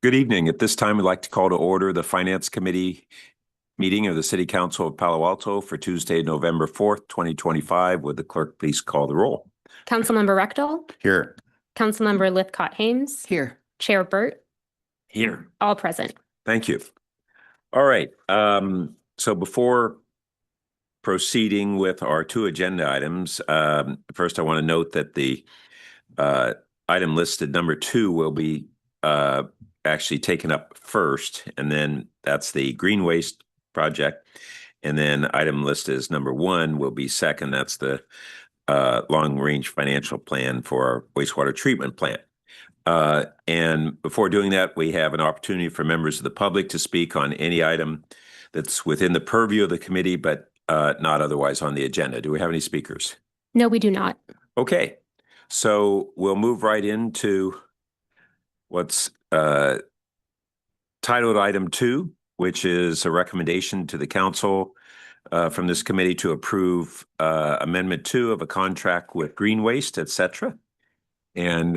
Good evening. At this time, we'd like to call to order the Finance Committee meeting of the City Council of Palo Alto for Tuesday, November 4th, 2025. Would the clerk please call the roll? Councilmember Rectal. Here. Councilmember Lithcott-Hames. Here. Chair Burt. Here. All present. Thank you. All right. So before proceeding with our two agenda items, first I want to note that the item listed number 2 will be actually taken up first, and then that's the green waste project. And then item listed as number 1 will be second. That's the long-range financial plan for our wastewater treatment plant. And before doing that, we have an opportunity for members of the public to speak on any item that's within the purview of the committee, but not otherwise on the agenda. Do we have any speakers? No, we do not. Okay, so we'll move right into what's titled item 2, which is a recommendation to the council from this committee to approve amendment 2 of a contract with Green Waste, etc. And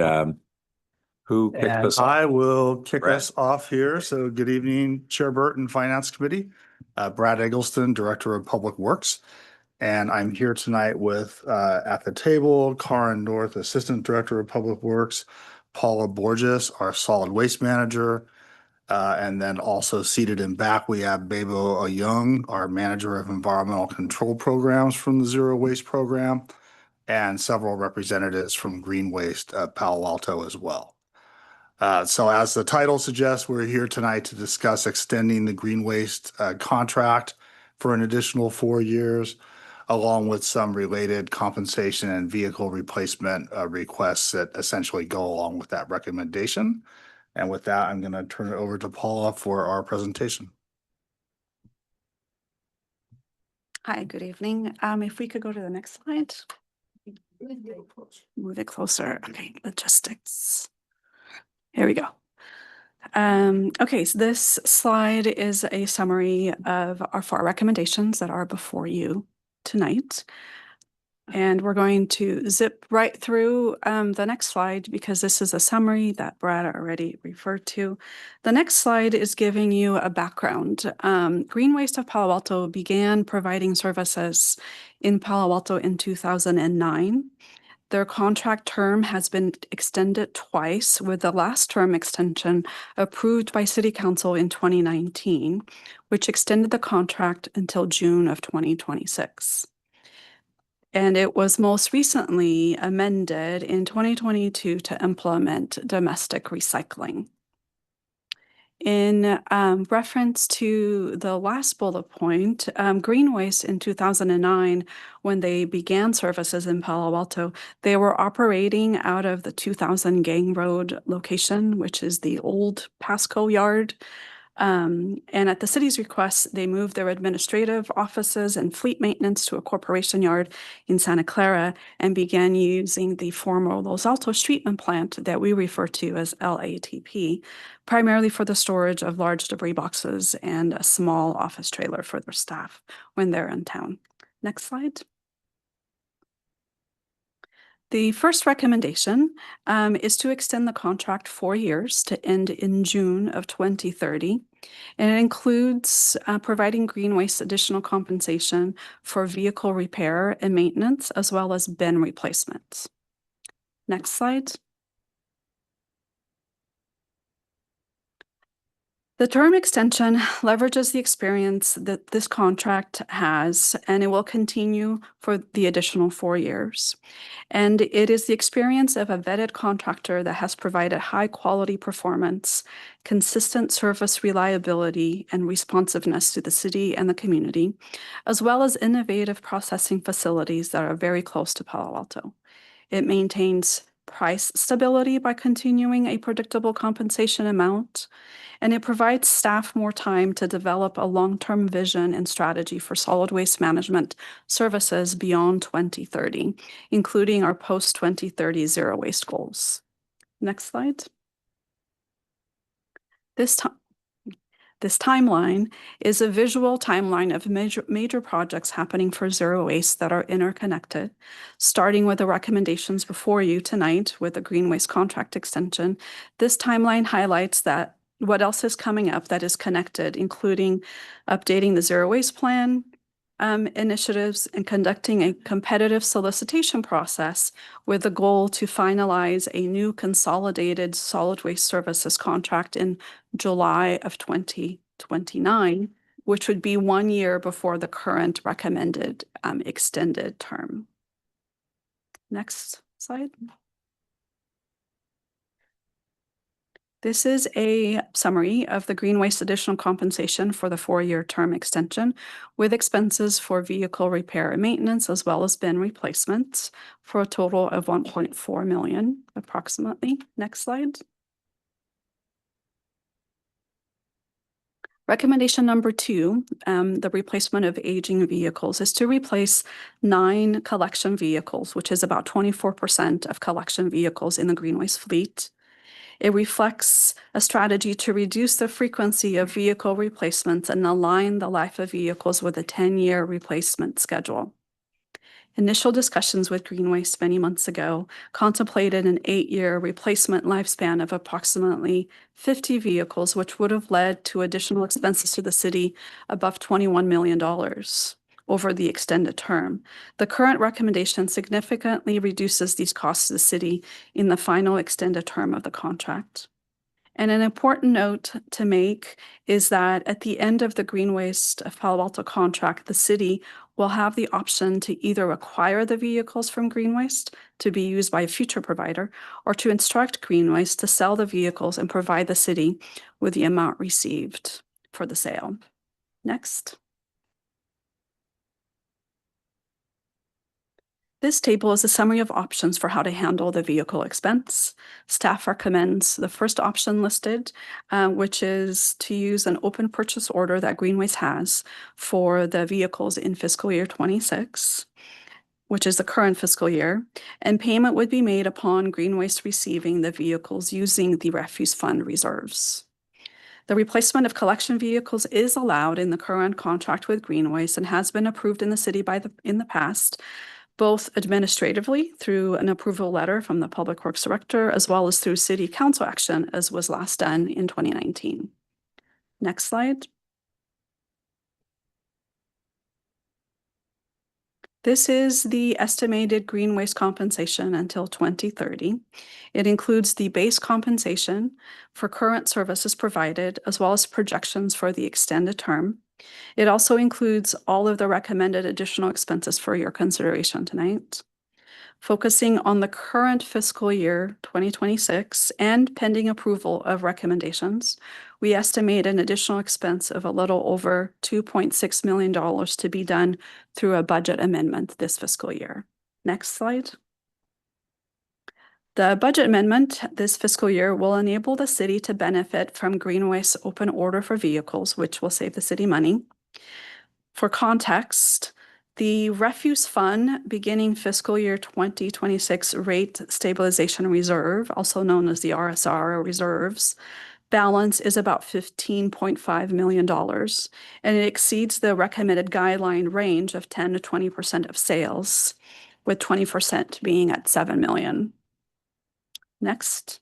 who picked this up? I will kick Brad. us off here. So good evening, Chair Burt and Finance Committee. Brad Eggleston, Director of Public Works. And I'm here tonight with, at the table, Karin North, Assistant Director of Public Works, Paula Borges, our Solid Waste Manager. And then also seated in back, we have Bebo Young, our Manager of Environmental Control Programs from the Zero Waste Program, and several representatives from Green Waste Palo Alto as well. So as the title suggests, we're here tonight to discuss extending the Green Waste contract for an additional 4 years, along with some related compensation and vehicle replacement requests that essentially go along with that recommendation. And with that, I'm going to turn it over to Paula for our presentation. Hi, good evening. If we could go to the next slide. Move it closer. Okay, logistics. Here we go. Okay, so this slide is a summary of our 4 recommendations that are before you tonight. And we're going to zip right through the next slide because this is a summary that Brad already referred to. The next slide is giving you a background. Green Waste of Palo Alto began providing services in Palo Alto in 2009. Their contract term has been extended twice, with the last term extension approved by City Council in 2019, which extended the contract until June of 2026. And it was most recently amended in 2022 to implement domestic recycling. In reference to the last bullet point, Green Waste in 2009, when they began services in Palo Alto, they were operating out of the 2000 Gang Road location, which is the old Pasco yard. And at the city's request, they moved their administrative offices and fleet maintenance to a corporation yard in Santa Clara and began using the former Los Altos treatment plant that we refer to as LATP, primarily for the storage of large debris boxes and a small office trailer for their staff when they're in town. Next slide. The first recommendation is to extend the contract 4 years to end in June of 2030. And it includes providing Green Waste additional compensation for vehicle repair and maintenance, as well as bin replacements. Next slide. The term extension leverages the experience that this contract has, and it will continue for the additional 4 years. And it is the experience of a vetted contractor that has provided high quality performance, consistent service reliability, and responsiveness to the city and the community, as well as innovative processing facilities that are very close to Palo Alto. It maintains price stability by continuing a predictable compensation amount, and it provides staff more time to develop a long-term vision and strategy for solid waste management services beyond 2030, including our post-2030 zero waste goals. Next slide. This timeline is a visual timeline of major projects happening for zero waste that are interconnected, starting with the recommendations before you tonight with the Green Waste contract extension. This timeline highlights that what else is coming up that is connected, including updating the zero waste plan initiatives and conducting a competitive solicitation process with the goal to finalize a new consolidated solid waste services contract in July of 2029, which would be 1 year before the current recommended extended term. Next slide. This is a summary of the green waste additional compensation for the 4-year term extension with expenses for vehicle repair and maintenance as well as bin replacements for a total of 1.4 million approximately. Next slide. Recommendation number 2, the replacement of aging vehicles, is to replace 9 collection vehicles, which is about 24% of collection vehicles in the green waste fleet. It reflects a strategy to reduce the frequency of vehicle replacements and align the life of vehicles with a 10-year replacement schedule. Initial discussions with Green Waste many months ago contemplated an 8-year replacement lifespan of approximately 50 vehicles, which would have led to additional expenses to the city above $21 million over the extended term. The current recommendation significantly reduces these costs to the city in the final extended term of the contract. And an important note to make is that at the end of the Green Waste of Palo Alto contract, the city will have the option to either acquire the vehicles from Green Waste to be used by a future provider or to instruct Green Waste to sell the vehicles and provide the city with the amount received for the sale. Next. This table is a summary of options for how to handle the vehicle expense. Staff recommends the first option listed, which is to use an open purchase order that Green Waste has for the vehicles in fiscal year 26, which is the current fiscal year, and payment would be made upon Green Waste receiving the vehicles using the refuse fund reserves. The replacement of collection vehicles is allowed in the current contract with Green Waste and has been approved in the city in the past, both administratively through an approval letter from the Public Works Director, as well as through City Council action, as was last done in 2019. Next slide. This is the estimated green waste compensation until 2030. It includes the base compensation for current services provided, as well as projections for the extended term. It also includes all of the recommended additional expenses for your consideration tonight. Focusing on the current fiscal year 2026 and pending approval of recommendations, we estimate an additional expense of a little over $2.6 million to be done through a budget amendment this fiscal year. Next slide. The budget amendment this fiscal year will enable the city to benefit from Green Waste's open order for vehicles, which will save the city money. For context, the refuse fund beginning fiscal year 2026 rate stabilization reserve, also known as the RSR or reserves, balance is about $15.5 million, and it exceeds the recommended guideline range of 10 to 20% of sales, with 20% being at $7 million. Next.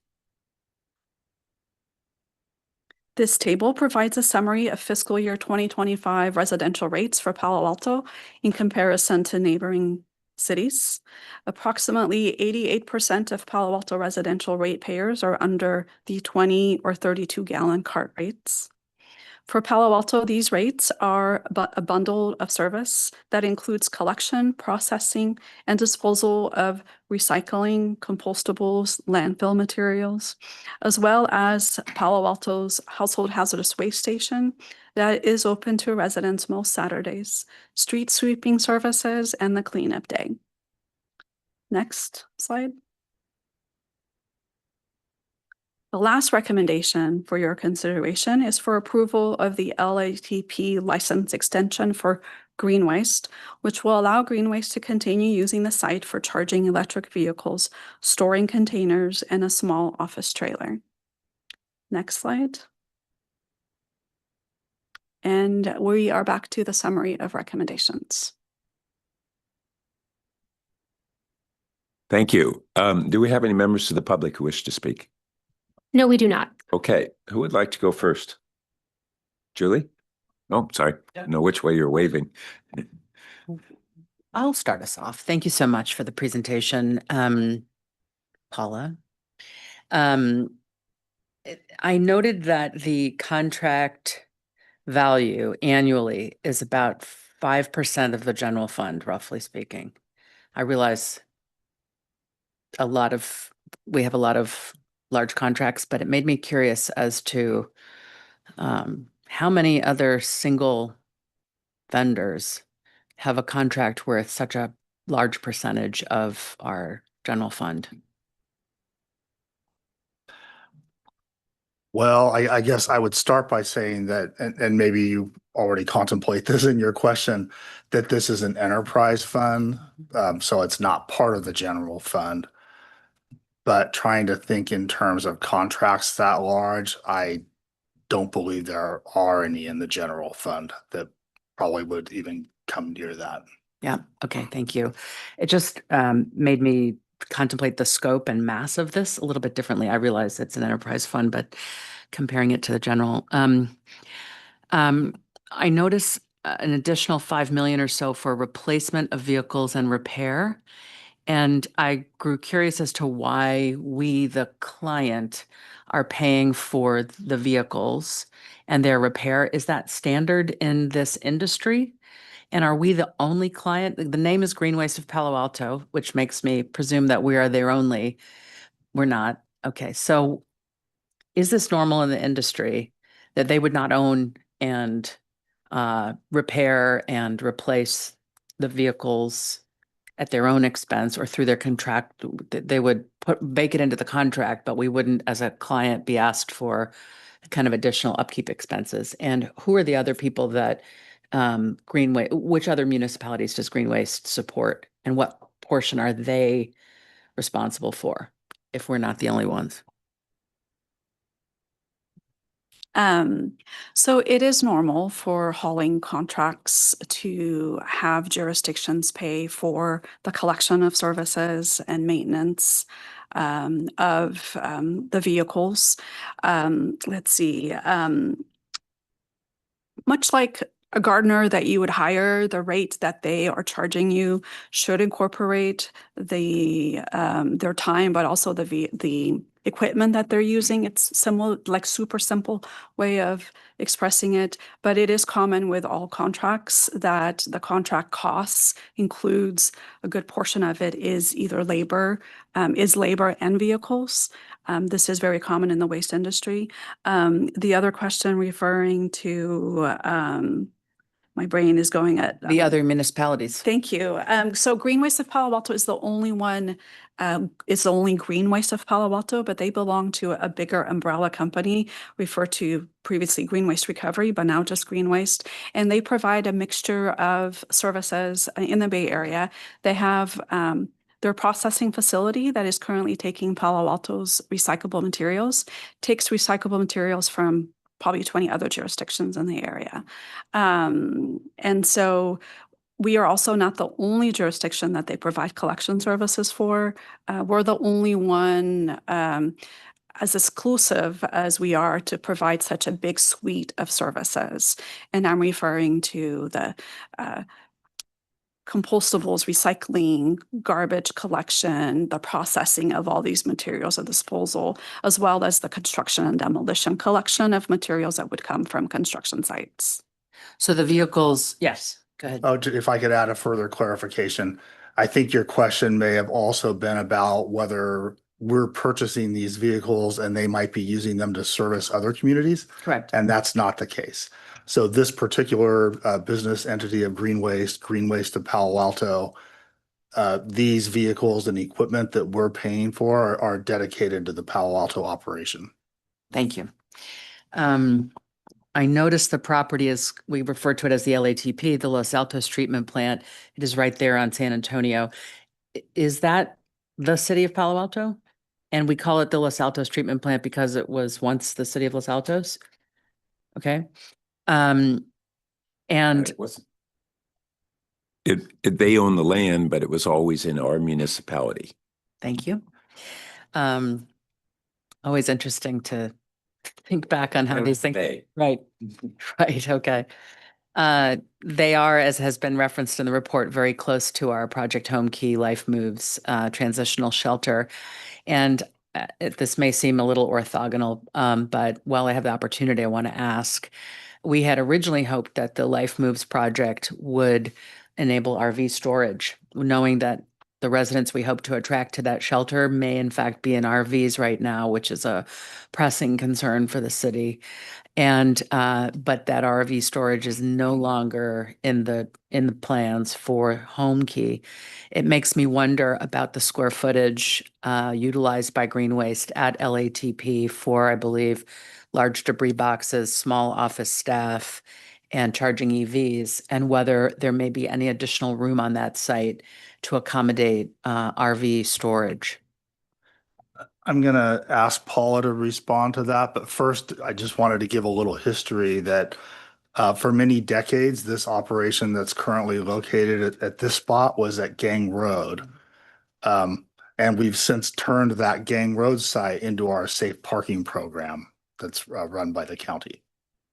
This table provides a summary of fiscal year 2025 residential rates for Palo Alto in comparison to neighboring cities. Approximately 88% of Palo Alto residential ratepayers are under the 20 or 32 gallon cart rates. For Palo Alto, these rates are a bundle of service that includes collection, processing, and disposal of recycling, compostables, landfill materials, as well as Palo Alto's household hazardous waste station that is open to residents most Saturdays, street sweeping services, and the cleanup day. Next slide. The last recommendation for your consideration is for approval of the LATP license extension for Green Waste, which will allow Green Waste to continue using the site for charging electric vehicles, storing containers, and a small office trailer. Next slide. And we are back to the summary of recommendations. Thank you. Do we have any members of the public who wish to speak? No, we do not. Okay, who would like to go first? Julie? Oh, sorry. Know which way you're waving. I'll start us off. Thank you so much for the presentation, Paula. I noted that the contract value annually is about 5% of the general fund, roughly speaking. I realize we have a lot of large contracts, but it made me curious as to how many other single vendors have a contract worth such a large percentage of our general fund. Well, I guess I would start by saying that, and maybe you already contemplate this in your question, that this is an enterprise fund, so it's not part of the general fund. But trying to think in terms of contracts that large, I don't believe there are any in the general fund that probably would even come near that. Yeah, okay, thank you. It just made me contemplate the scope and mass of this a little bit differently. I realize it's an enterprise fund, but comparing it to the general. I notice an additional 5 million or so for replacement of vehicles and repair. And I grew curious as to why we, the client, are paying for the vehicles and their repair. Is that standard in this industry? And are we the only client? The name is Green Waste of Palo Alto, which makes me presume that we are their only. We're not. Okay, so is this normal in the industry that they would not own and repair and replace the vehicles at their own expense or through their contract? They would bake it into the contract, but we wouldn't, as a client, be asked for kind of additional upkeep expenses. And who are the other people that Green Waste, which other municipalities does Green Waste support? And what portion are they responsible for if we're not the only ones? So it is normal for hauling contracts to have jurisdictions pay for the collection of services and maintenance of the vehicles. Let's see. Much like a gardener that you would hire, the rate that they are charging you should incorporate the their time, but also the equipment that they're using. It's similar, like super simple way of expressing it, but it is common with all contracts that the contract costs includes a good portion of it is either labor and vehicles. This is very common in the waste industry. The other question referring to, my brain is going at. The other municipalities. Thank you. So Green Waste of Palo Alto is the only one, it's the only Green Waste of Palo Alto, but they belong to a bigger umbrella company referred to previously Green Waste Recovery, but now just Green Waste. And they provide a mixture of services in the Bay Area. They have their processing facility that is currently taking Palo Alto's recyclable materials, takes recyclable materials from probably 20 other jurisdictions in the area. And so we are also not the only jurisdiction that they provide collection services for. We're the only one as exclusive as we are to provide such a big suite of services. And I'm referring to the compostables, recycling, garbage collection, the processing of all these materials of disposal, as well as the construction and demolition collection of materials that would come from construction sites. So the vehicles, yes, go ahead. Oh, if I could add a further clarification, I think your question may have also been about whether we're purchasing these vehicles and they might be using them to service other communities. Correct. And that's not the case. So this particular business entity of Green Waste of Palo Alto, these vehicles and equipment that we're paying for are dedicated to the Palo Alto operation. Thank you. I noticed the property is, we refer to it as the LATP, the Los Altos Treatment Plant. It is right there on San Antonio. Is that the city of Palo Alto? And we call it the Los Altos Treatment Plant because it was once the city of Los Altos? Okay. And It wasn't. They own the land, but it was always in our municipality. thank you. Always interesting to think back on how That these was things. May. Right, right, okay. They are, as has been referenced in the report, very close to our Project Home Key Life Moves transitional shelter. And this may seem a little orthogonal, but while I have the opportunity, I want to ask, we had originally hoped that the Life Moves project would enable RV storage, knowing that the residents we hope to attract to that shelter may in fact be in RVs right now, which is a pressing concern for the city. And but that RV storage is no longer in the plans for home key. It makes me wonder about the square footage utilized by Green Waste at LATP for, I believe, large debris boxes, small office staff, and charging EVs, and whether there may be any additional room on that site to accommodate RV storage. I'm going to ask Paula to respond to that, but first, I just wanted to give a little history that for many decades, this operation that's currently located at this spot was at Gang Road. And we've since turned that Gang Road site into our safe parking program that's run by the county.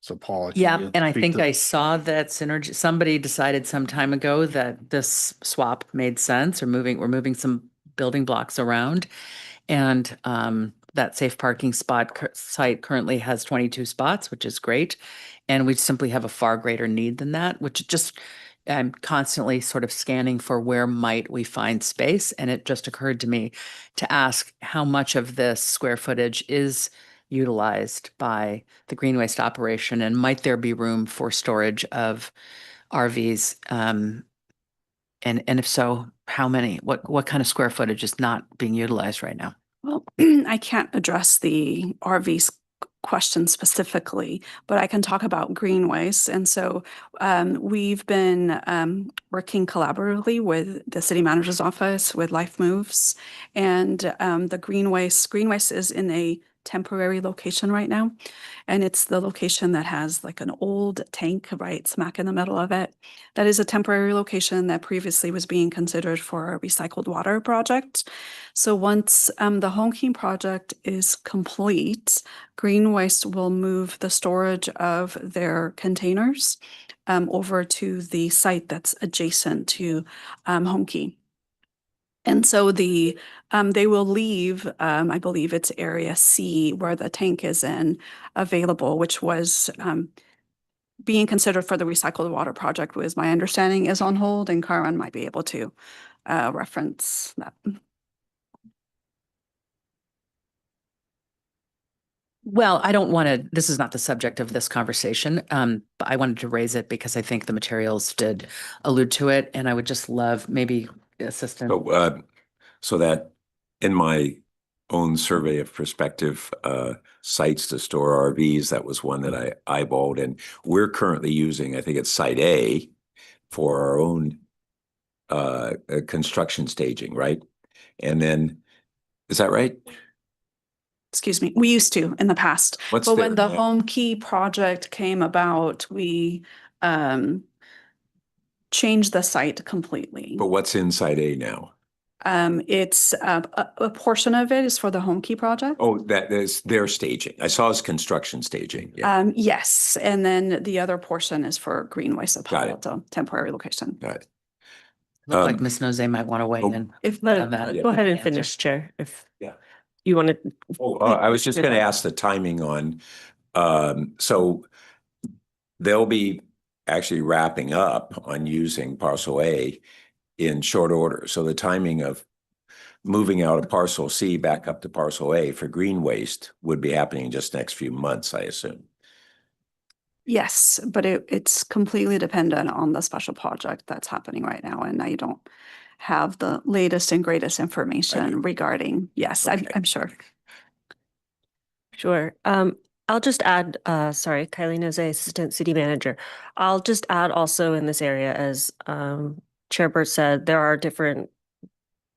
So Paula, can Yeah, you and I speak think to- I saw that synergy. Somebody decided some time ago that this swap made sense, or we're moving some building blocks around. And that safe parking site currently has 22 spots, which is great. And we simply have a far greater need than that, which just I'm constantly sort of scanning for where might we find space. And it just occurred to me to ask how much of this square footage is utilized by the green waste operation, and might there be room for storage of RVs? And if so, how many? What kind of square footage is not being utilized right now? Well, I can't address the RV question specifically, but I can talk about green waste. And so we've been working collaboratively with the city manager's office, with Life Moves, and the green waste. Green waste is in a temporary location right now. And it's the location that has like an old tank right smack in the middle of it. That is a temporary location that previously was being considered for a recycled water project. So once the Home Key project is complete, Green Waste will move the storage of their containers over to the site that's adjacent to Home Key. And so they will leave, I believe it's area C where the tank is in available, which was being considered for the recycled water project, was my understanding, is on hold, and Karan might be able to reference that. Well, I don't want to, this is not the subject of this conversation, but I wanted to raise it because I think the materials did allude to it, and I would just love maybe assistant. So that in my own survey of prospective sites to store RVs, that was one that I eyeballed, and we're currently using, I think it's site A for our own construction staging, right? And then, is that right? Excuse me, we used to in the past. What's But when the there? Home Key project came about, we changed the site completely. But what's in site A now? It's a portion of it is for the Home Key project. Oh, that is their staging. I saw his construction staging. Yeah, Yes, and then the other portion is for Green Waste Got it. Apollo, temporary location. got it. Looked like Um, Ms. Nose might want to weigh oh, in. If on that. go ahead and Answer. finish, Chair, if Yeah. you want to. Oh, I was just going to ask the timing on, so they'll be actually wrapping up on using parcel A in short order. So the timing of moving out of parcel C back up to parcel A for green waste would be happening just next few months, I assume. Yes, but it's completely dependent on the special project that's happening right now, and I don't have the latest and greatest information regarding, yes, Okay. I'm sure. Sure. I'll just add, sorry, Kylie Nose, Assistant City Manager. I'll just add also in this area, as Chair Burt said, there are different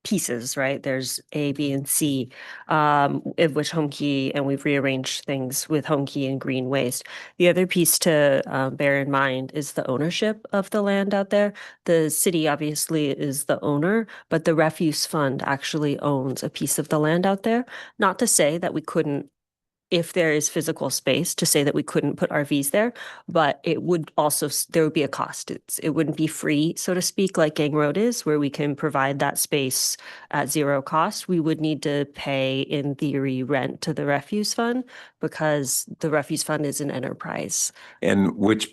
pieces, right? There's A, B, and C, of which home key, and we've rearranged things with home key and green waste. The other piece to bear in mind is the ownership of the land out there. The city obviously is the owner, but the refuse fund actually owns a piece of the land out there. Not to say that we couldn't, if there is physical space, to say that we couldn't put RVs there, but it would also, there would be a cost. It wouldn't be free, so to speak, like Gang Road is, where we can provide that space at zero cost. We would need to pay, in theory, rent to the refuse fund because the refuse fund is an enterprise. And which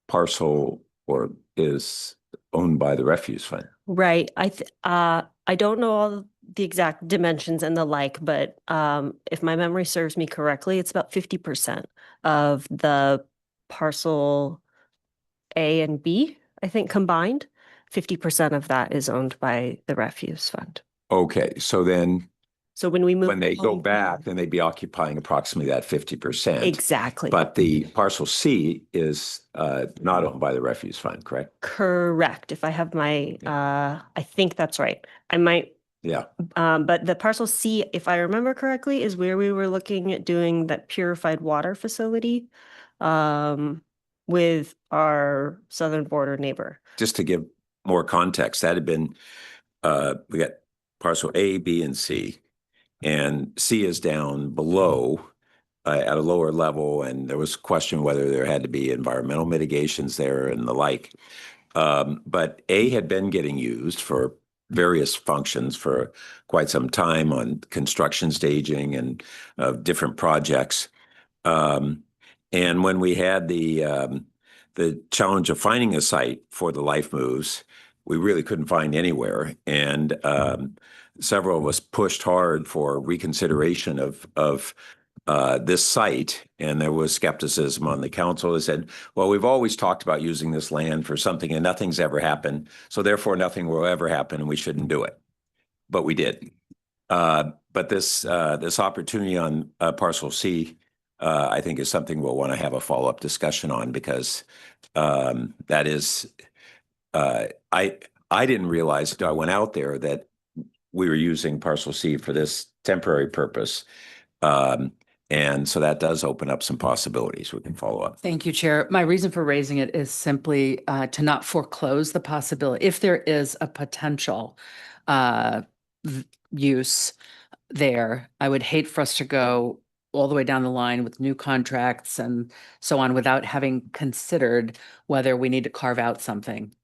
parcel or is owned by the refuse fund? Right. I don't know all the exact dimensions and the like, but if my memory serves me correctly, it's about 50% of the parcel A and B, I think combined. 50% of that is owned by the refuse fund. Okay, so then So when we move. when they go back, then they'd be occupying approximately that 50%. Exactly. But the parcel C is not owned by the refuse fund, correct? Correct. If I have my, I think that's right. I might. Yeah. But the parcel C, if I remember correctly, is where we were looking at doing that purified water facility with our southern border neighbor. Just to give more context, that had been, we got parcel A, B, and C. And C is down below at a lower level. And there was a question whether there had to be environmental mitigations there and the like. But A had been getting used for various functions for quite some time on construction staging and different projects. And when we had the challenge of finding a site for the Life Moves, we really couldn't find anywhere. And several of us pushed hard for reconsideration of this site, and there was skepticism on the council. They said, well, we've always talked about using this land for something and nothing's ever happened, so therefore nothing will ever happen and we shouldn't do it. But we did. But this opportunity on parcel C, I think is something we'll want to have a follow-up discussion on, because that is, I didn't realize until I went out there that we were using parcel C for this temporary purpose. And so that does open up some possibilities we can follow up. Thank you, Chair. My reason for raising it is simply to not foreclose the possibility, if there is a potential use there, I would hate for us to go all the way down the line with new contracts and so on without having considered whether we need to carve out something.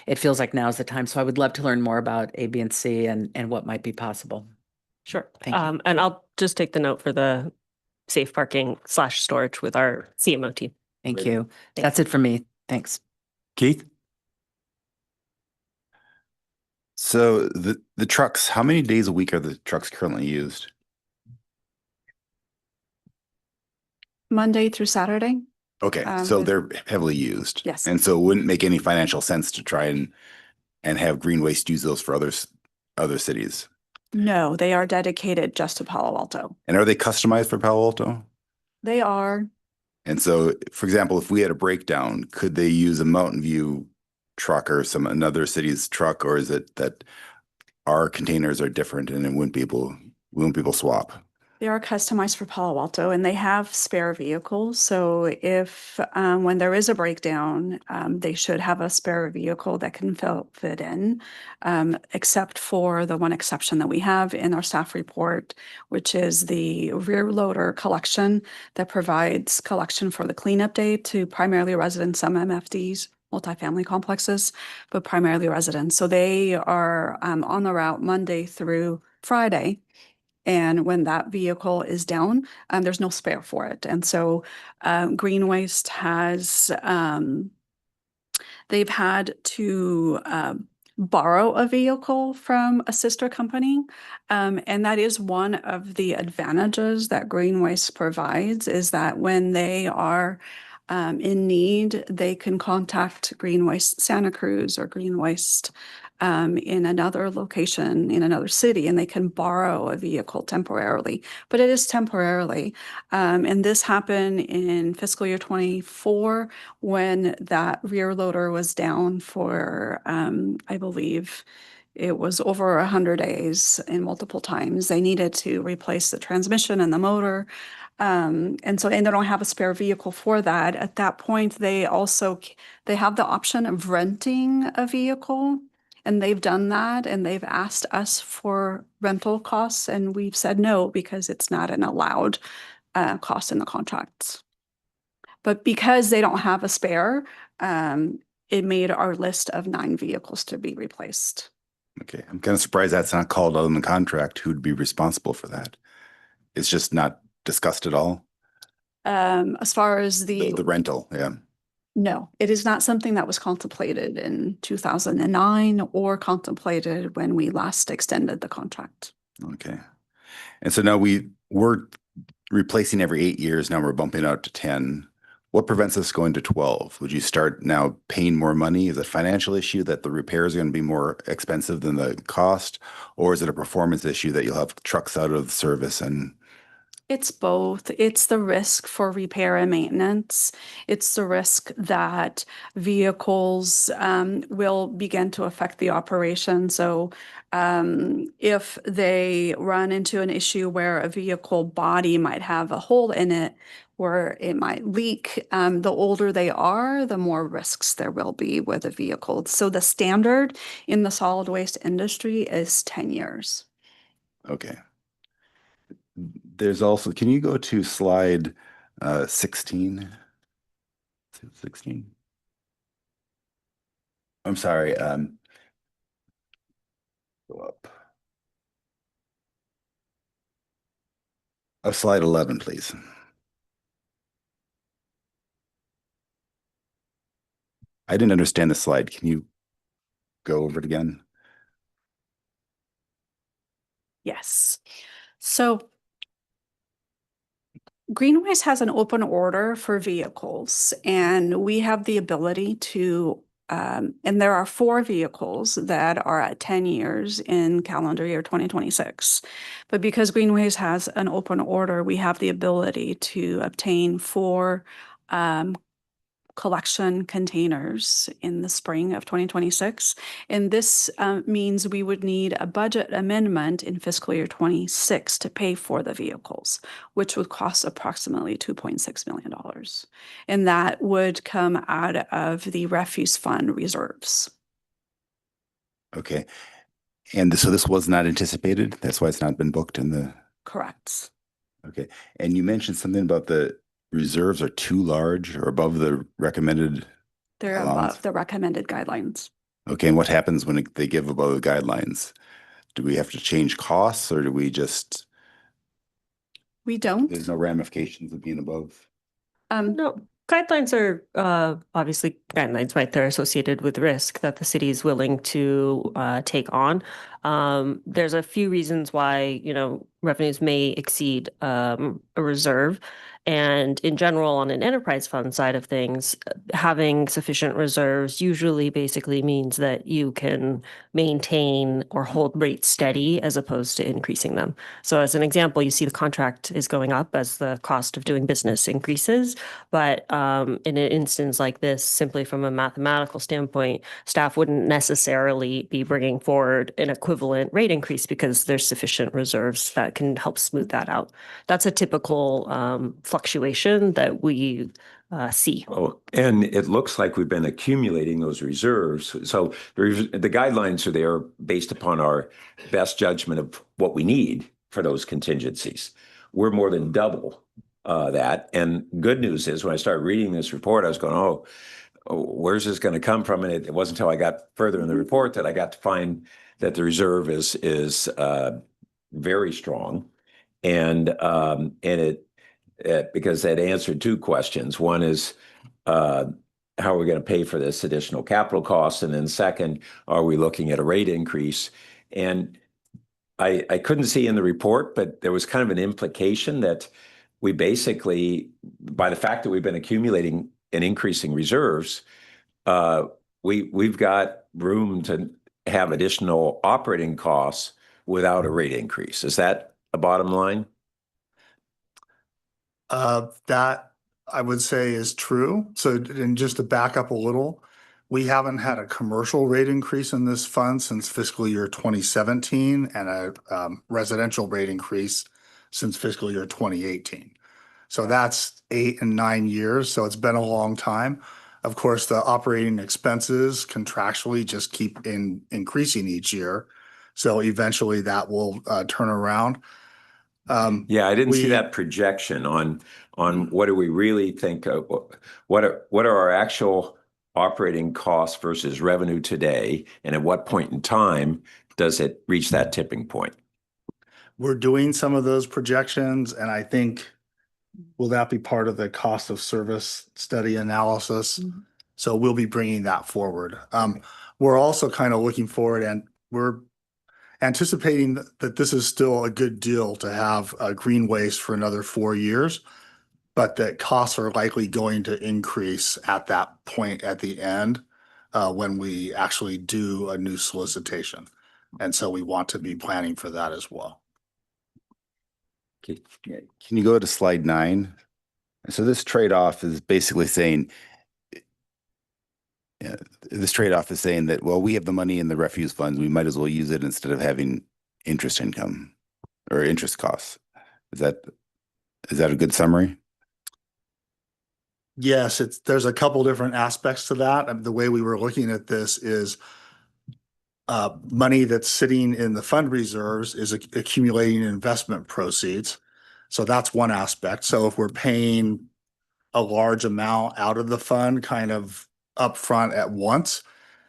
It feels like now's the time. So I would love to learn more about A, B, and C and what might be possible. Sure. Thank you. And I'll just take the note for the safe parking / storage with our CMO team. Thank Great. you. That's it for me. Thanks. Keith? So the trucks, how many days a week are the trucks currently used? Monday through Saturday. Okay, so with- they're heavily used. Yes. And so it wouldn't make any financial sense to try and have Green Waste use those for other cities. No, they are dedicated just to Palo Alto. And are they customized for Palo Alto? They are. And so, for example, if we had a breakdown, could they use a Mountain View truck or another city's truck, or is it that our containers are different and we won't be able to swap? They are customized for Palo Alto, and they have spare vehicles. So if when there is a breakdown, they should have a spare vehicle that can fit in, except for the one exception that we have in our staff report, which is the rear loader collection that provides collection for the cleanup day to primarily residents, some MFDs, multifamily complexes, but primarily residents. So they are on the route Monday through Friday. And when that vehicle is down, there's no spare for it. And so Green Waste has, they've had to borrow a vehicle from a sister company. And that is one of the advantages that Green Waste provides, is that when they are in need, they can contact Green Waste Santa Cruz or Green Waste in another location, in another city, and they can borrow a vehicle temporarily, but it is temporarily. And this happened in fiscal year 24 when that rear loader was down for, I believe It was over 100 days and multiple times. They needed to replace the transmission and the motor. And they don't have a spare vehicle for that. At that point, they have the option of renting a vehicle. And they've done that, and they've asked us for rental costs, and we've said no because it's not an allowed cost in the contracts. But because they don't have a spare, it made our list of 9 vehicles to be replaced. Okay, I'm kind of surprised that's not called out in the contract. Who'd be responsible for that? It's just not discussed at all. As far as The rental, yeah. no, it is not something that was contemplated in 2009 or contemplated when we last extended the contract. Okay. And so now we're replacing every 8 years. Now we're bumping out to 10. What prevents us going to 12? Would you start now paying more money? Is it a financial issue that the repairs are going to be more expensive than the cost? Or is it a performance issue that you'll have trucks out of service and It's both. It's the risk for repair and maintenance. It's the risk that vehicles will begin to affect the operation. So if they run into an issue where a vehicle body might have a hole in it, where it might leak, the older they are, the more risks there will be with a vehicle. So the standard in the solid waste industry is 10 years. okay. There's also, can you go to slide 16? 16? I'm sorry. Go up. Slide 11, please. I didn't understand the slide. Can you go over it again? Yes. So Greenways has an open order for vehicles, and we have the ability to, and there are 4 vehicles that are at 10 years in calendar year 2026. But because Greenways has an open order, we have the ability to obtain 4 collection containers in the spring of 2026. And this means we would need a budget amendment in fiscal year 26 to pay for the vehicles, which would cost approximately $2.6 million. And that would come out of the refuse fund reserves. Okay. And so this was not anticipated. That's why it's not been booked in the. Correct. Okay. And you mentioned something about the reserves are too large or above the recommended. They're allowance? above the recommended guidelines. Okay. And what happens when they give above the guidelines? Do we have to change costs or do we just, We don't. there's no ramifications of being above? No, guidelines are obviously guidelines, right? They're associated with risk that the city is willing to take on. There's a few reasons why, revenues may exceed a reserve. And in general, on an enterprise fund side of things, having sufficient reserves usually basically means that you can maintain or hold rates steady as opposed to increasing them. So as an example, you see the contract is going up as the cost of doing business increases. But in an instance like this, simply from a mathematical standpoint, staff wouldn't necessarily be bringing forward an equivalent rate increase because there's sufficient reserves that can help smooth that out. That's a typical fluctuation that we see. Oh, and it looks like we've been accumulating those reserves. So the guidelines are there based upon our best judgment of what we need for those contingencies. We're more than double that. And good news is when I started reading this report, I was going, oh, where's this going to come from? And it wasn't until I got further in the report that I got to find that the reserve is very strong. And because that answered 2 questions. One is, how are we going to pay for this additional capital cost? And then second, are we looking at a rate increase? And I couldn't see in the report, but there was kind of an implication that we basically, by the fact that we've been accumulating and increasing reserves, we've got room to have additional operating costs without a rate increase. Is that a bottom line? That I would say is true. So, and just to back up a little, We haven't had a commercial rate increase in this fund since fiscal year 2017 and a residential rate increase since fiscal year 2018. So that's 8 and 9 years. So it's been a long time. Of course, the operating expenses contractually just keep increasing each year. So eventually that will turn around. Yeah, I didn't see we- that projection on what do we really think of, what are our actual operating costs versus revenue today, and at what point in time does it reach that tipping point? We're doing some of those projections, and I think will that be part of the cost of service study analysis? So we'll be bringing that forward. We're also kind of looking forward, and we're anticipating that this is still a good deal to have green waste for another 4 years, but that costs are likely going to increase at that point at the end when we actually do a new solicitation. And so we want to be planning for that as well. Okay. Can you go to slide 9? So this trade-off is basically saying, that, well, we have the money in the refuse funds, we might as well use it instead of having interest income or interest costs. Is that a good summary? Yes, there's a couple different aspects to that. The way we were looking at this is money that's sitting in the fund reserves is accumulating investment proceeds. So that's one aspect. So if we're paying a large amount out of the fund kind of upfront at once,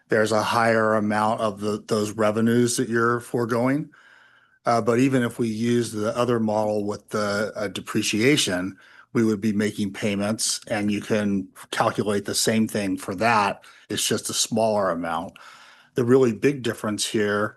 there's a higher amount of those revenues that you're foregoing. But even if we use the other model with the depreciation, we would be making payments, and you can calculate the same thing for that. It's just a smaller amount. The really big difference here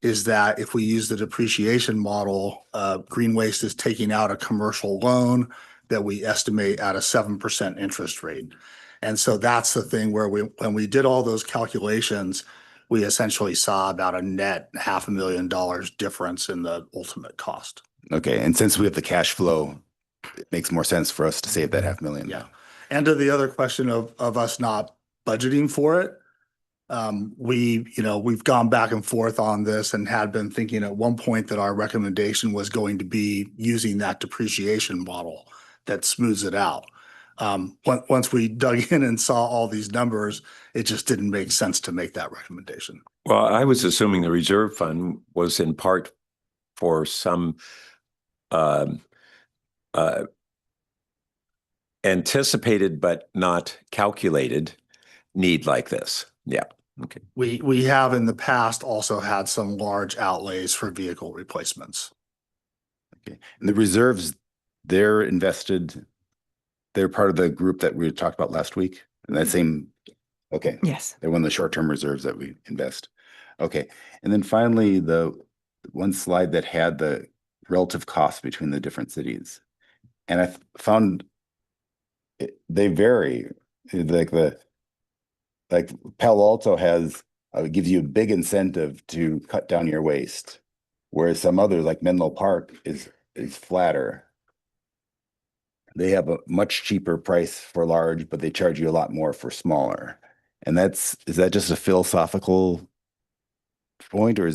is that if we use the depreciation model, Green Waste is taking out a commercial loan that we estimate at a 7% interest rate. And so that's the thing where when we did all those calculations, we essentially saw about a net $500,000 difference in the ultimate cost. Okay, and since we have the cash flow, it makes more sense for us to save that $500,000. Yeah. And to the other question of us not budgeting for it, we've gone back and forth on this and had been thinking at one point that our recommendation was going to be using that depreciation model that smooths it out. Once we dug in and saw all these numbers, it just didn't make sense to make that recommendation. Well, I was assuming the reserve fund was in part for some anticipated but not calculated need like this. Yeah. Okay. We have in the past also had some large outlays for vehicle replacements. Okay, and the reserves, they're invested. They're part of the group that we talked about last week. And that same, okay. Yes. They're one of the short-term reserves that we invest. Okay, and then finally, the one slide that had the relative cost between the different cities. And I found they vary. Like Palo Alto gives you a big incentive to cut down your waste, whereas some others like Menlo Park is flatter. They have a much cheaper price for large, but they charge you a lot more for smaller. And is that just a philosophical point, or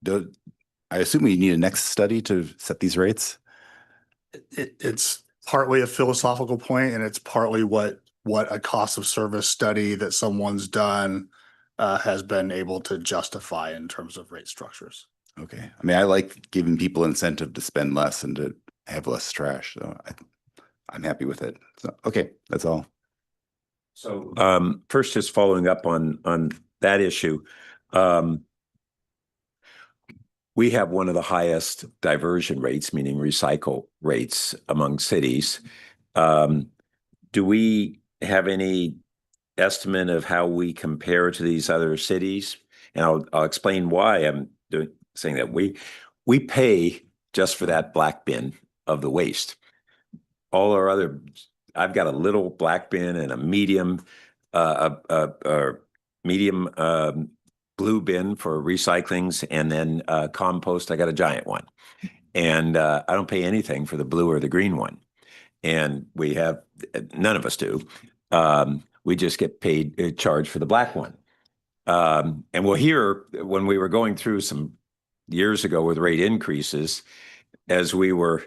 I assume you need a next study to set these rates? It's partly a philosophical point, and it's partly what a cost of service study that someone's done has been able to justify in terms of rate structures. Okay. I mean, I like giving people incentive to spend less and to have less trash. So I'm happy with it. So, okay, that's all. So first, just following up on that issue, we have one of the highest diversion rates, meaning recycle rates among cities. Do we have any estimate of how we compare to these other cities? And I'll explain why I'm saying that. We pay just for that black bin of the waste. All our other, I've got a little black bin and a medium blue bin for recyclings, and then compost. I got a giant one, and I don't pay anything for the blue or the green one. And we have, none of us do. We just get paid, charged for the black one. And we'll hear when we were going through some years ago with rate increases, as we were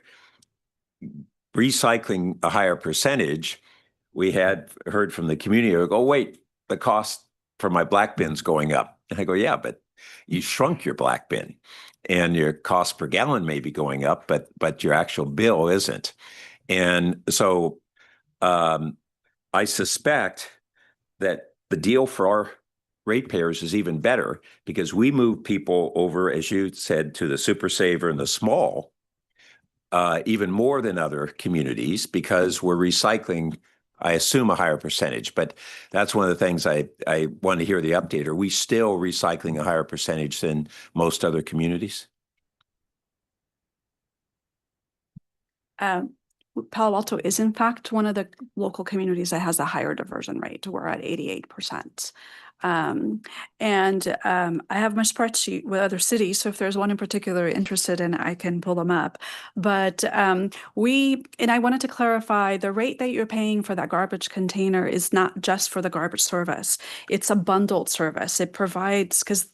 recycling a higher percentage, we had heard from the community, oh, wait, the cost for my black bin's going up. And I go, yeah, but you shrunk your black bin and your cost per gallon may be going up, but your actual bill isn't. And so I suspect that the deal for our ratepayers is even better because we move people over, as you said, to the super saver and the small, even more than other communities because we're recycling, I assume, a higher percentage. But that's one of the things I want to hear the update. Are we still recycling a higher percentage than most other communities? Palo Alto is in fact one of the local communities that has a higher diversion rate. We're at 88%. I have my spreadsheet with other cities, so if there's one in particular interested in, I can pull them up. But and I wanted to clarify, the rate that you're paying for that garbage container is not just for the garbage service. It's a bundled service. It provides, because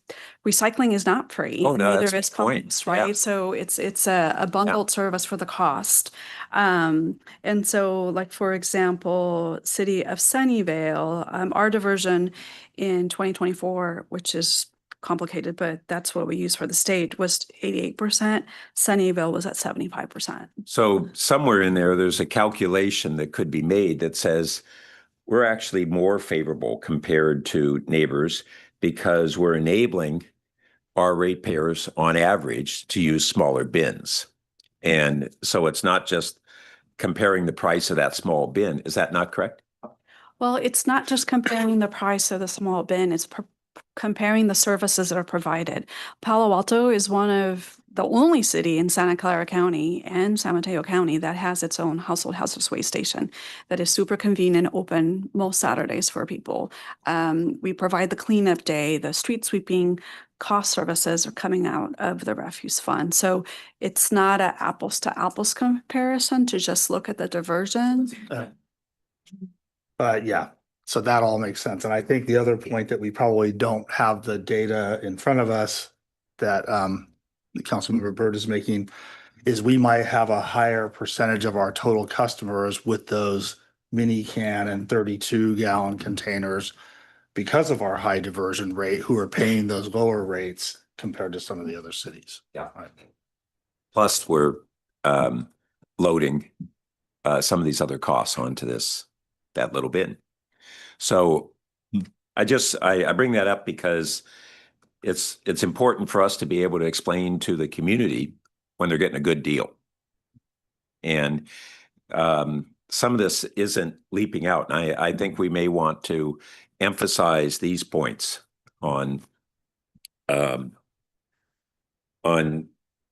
recycling is not free. Oh, no, neither that's is the point. pumps, right? Yeah. So it's a bundled service for the cost. And so, like, for example, City of Sunnyvale, our diversion in 2024, which is complicated, but that's what we use for the state, was 88%. Sunnyvale was at 75%. So somewhere in there's a calculation that could be made that says we're actually more favorable compared to neighbors because we're enabling our ratepayers on average to use smaller bins. And so it's not just comparing the price of that small bin. Is that not correct? Well, it's not just comparing the price of the small bin, it's comparing the services that are provided. Palo Alto is one of the only city in Santa Clara County and San Mateo County that has its own household hazardous waste station that is super convenient, open most Saturdays for people. We provide the cleanup day, the street sweeping cost services are coming out of the refuse fund. So it's not an apples to apples comparison to just look at the diversion. Yeah, so that all makes sense. And I think the other point that we probably don't have the data in front of us that Councilmember Byrd is making is we might have a higher percentage of our total customers with those mini can and 32-gallon containers because of our high diversion rate who are paying those lower rates compared to some of the other cities. Yeah. Plus, we're loading some of these other costs onto that little bin. So I bring that up because it's important for us to be able to explain to the community when they're getting a good deal. And some of this isn't leaping out. And I think we may want to emphasize these points on the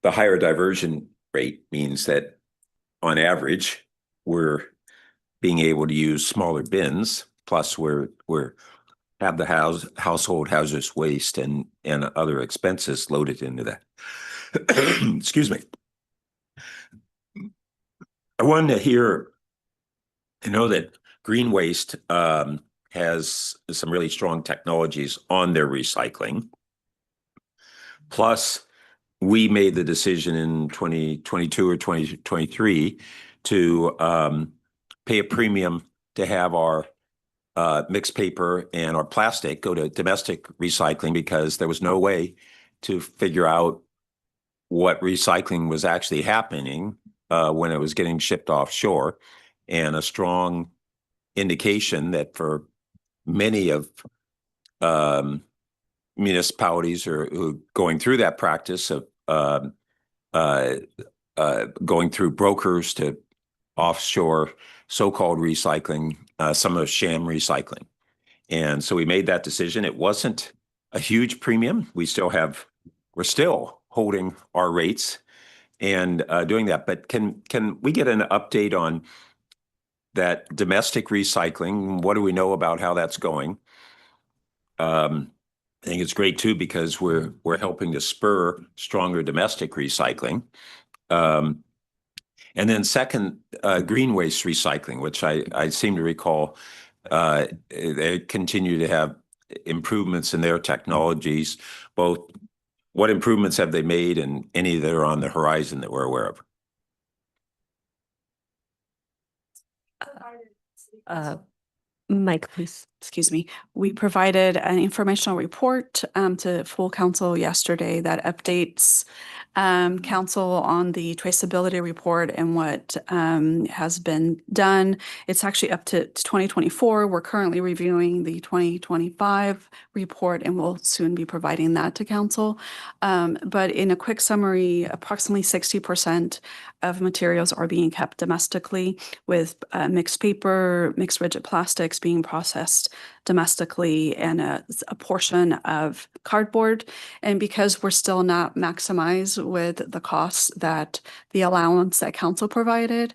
higher diversion rate means that on average, we're being able to use smaller bins, plus we're have the household hazardous waste and other expenses loaded into that. Excuse me. I wanted to know that Green Waste has some really strong technologies on their recycling. Plus, we made the decision in 2022 or 2023 to pay a premium to have our mixed paper and our plastic go to domestic recycling because there was no way to figure out what recycling was actually happening when it was getting shipped offshore, and a strong indication that for many of municipalities are going through that practice of going through brokers to offshore so-called recycling, some of sham recycling. And so we made that decision. It wasn't a huge premium. We're still holding our rates and doing that. But can we get an update on that domestic recycling? What do we know about how that's going? I think it's great too because we're helping to spur stronger domestic recycling. And then second, green waste recycling, which I seem to recall They continue to have improvements in their technologies, both what improvements have they made and any that are on the horizon that we're aware of? Mike, please. Excuse me, we provided an informational report to full council yesterday that updates council on the traceability report and what has been done. It's actually up to 2024. We're currently reviewing the 2025 report and we'll soon be providing that to council. But in a quick summary, approximately 60% of materials are being kept domestically, with mixed paper, mixed rigid plastics being processed domestically, and a portion of cardboard. And because we're still not maximized with the costs that the allowance that council provided,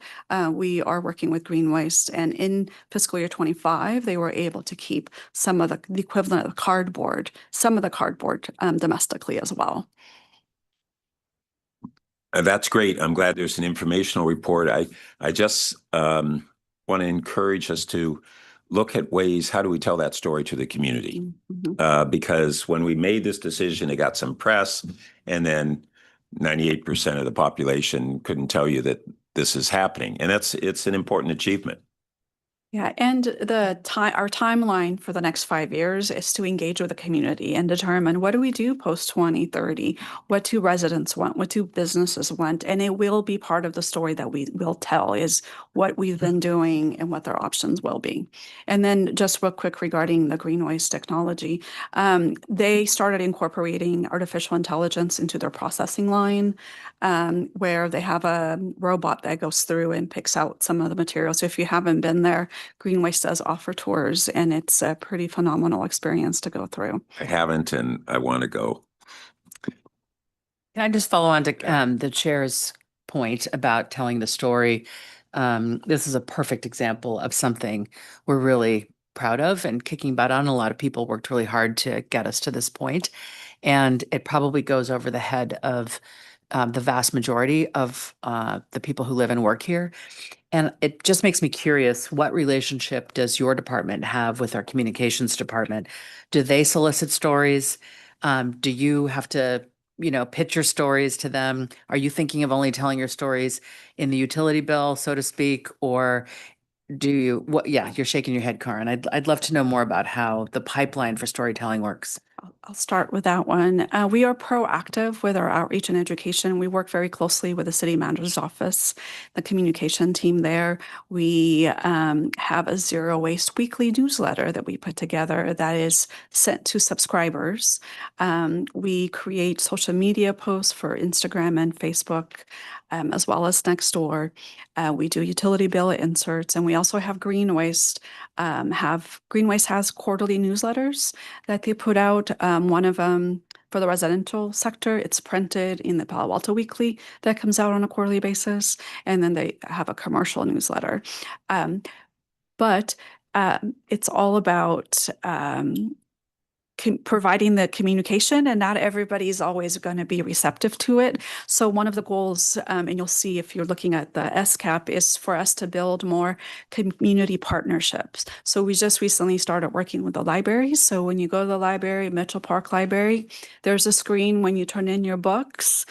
we are working with Green Waste. And in fiscal year 25, they were able to keep some of the equivalent of cardboard, some of the cardboard domestically as well. That's great. I'm glad there's an informational report. I just want to encourage us to look at ways, how do we tell that story to the community? Because when we made this decision, it got some press, and then 98% of the population couldn't tell you that this is happening. And it's an important achievement. Yeah, and our timeline for the next 5 years is to engage with the community and determine, what do we do post 2030? What do residents want? What do businesses want? And it will be part of the story that we will tell, is what we've been doing and what their options will be. And then just real quick regarding the green waste technology, they started incorporating artificial intelligence into their processing line, where they have a robot that goes through and picks out some of the materials. So if you haven't been there, Green Waste does offer tours, and it's a pretty phenomenal experience to go through. I haven't, and I want to go. Can I just follow on to the chair's point about telling the story? This is a perfect example of something we're really proud of and kicking butt on. A lot of people worked really hard to get us to this point, and it probably goes over the head of the vast majority of the people who live and work here. And it just makes me curious, what relationship does your department have with our communications department? Do they solicit stories? Do you have to, pitch your stories to them? Are you thinking of only telling your stories in the utility bill, so to speak? Or do you, yeah, you're shaking your head, Karin. I'd love to know more about how the pipeline for storytelling works. I'll start with that one. We are proactive with our outreach and education. We work very closely with the city manager's office, the communication team there. We have a zero waste weekly newsletter that we put together that is sent to subscribers. We create social media posts for Instagram and Facebook, as well as Nextdoor. We do utility bill inserts, and we also have Green Waste. Green Waste has quarterly newsletters that they put out. One of them for the residential sector, it's printed in the Palo Alto Weekly that comes out on a quarterly basis, and then they have a commercial newsletter. But it's all about providing the communication, and not everybody's always going to be receptive to it. So one of the goals, and you'll see if you're looking at the SCAP, is for us to build more community partnerships. So we just recently started working with the libraries. So when you go to the library, Mitchell Park Library, there's a screen when you turn in your books.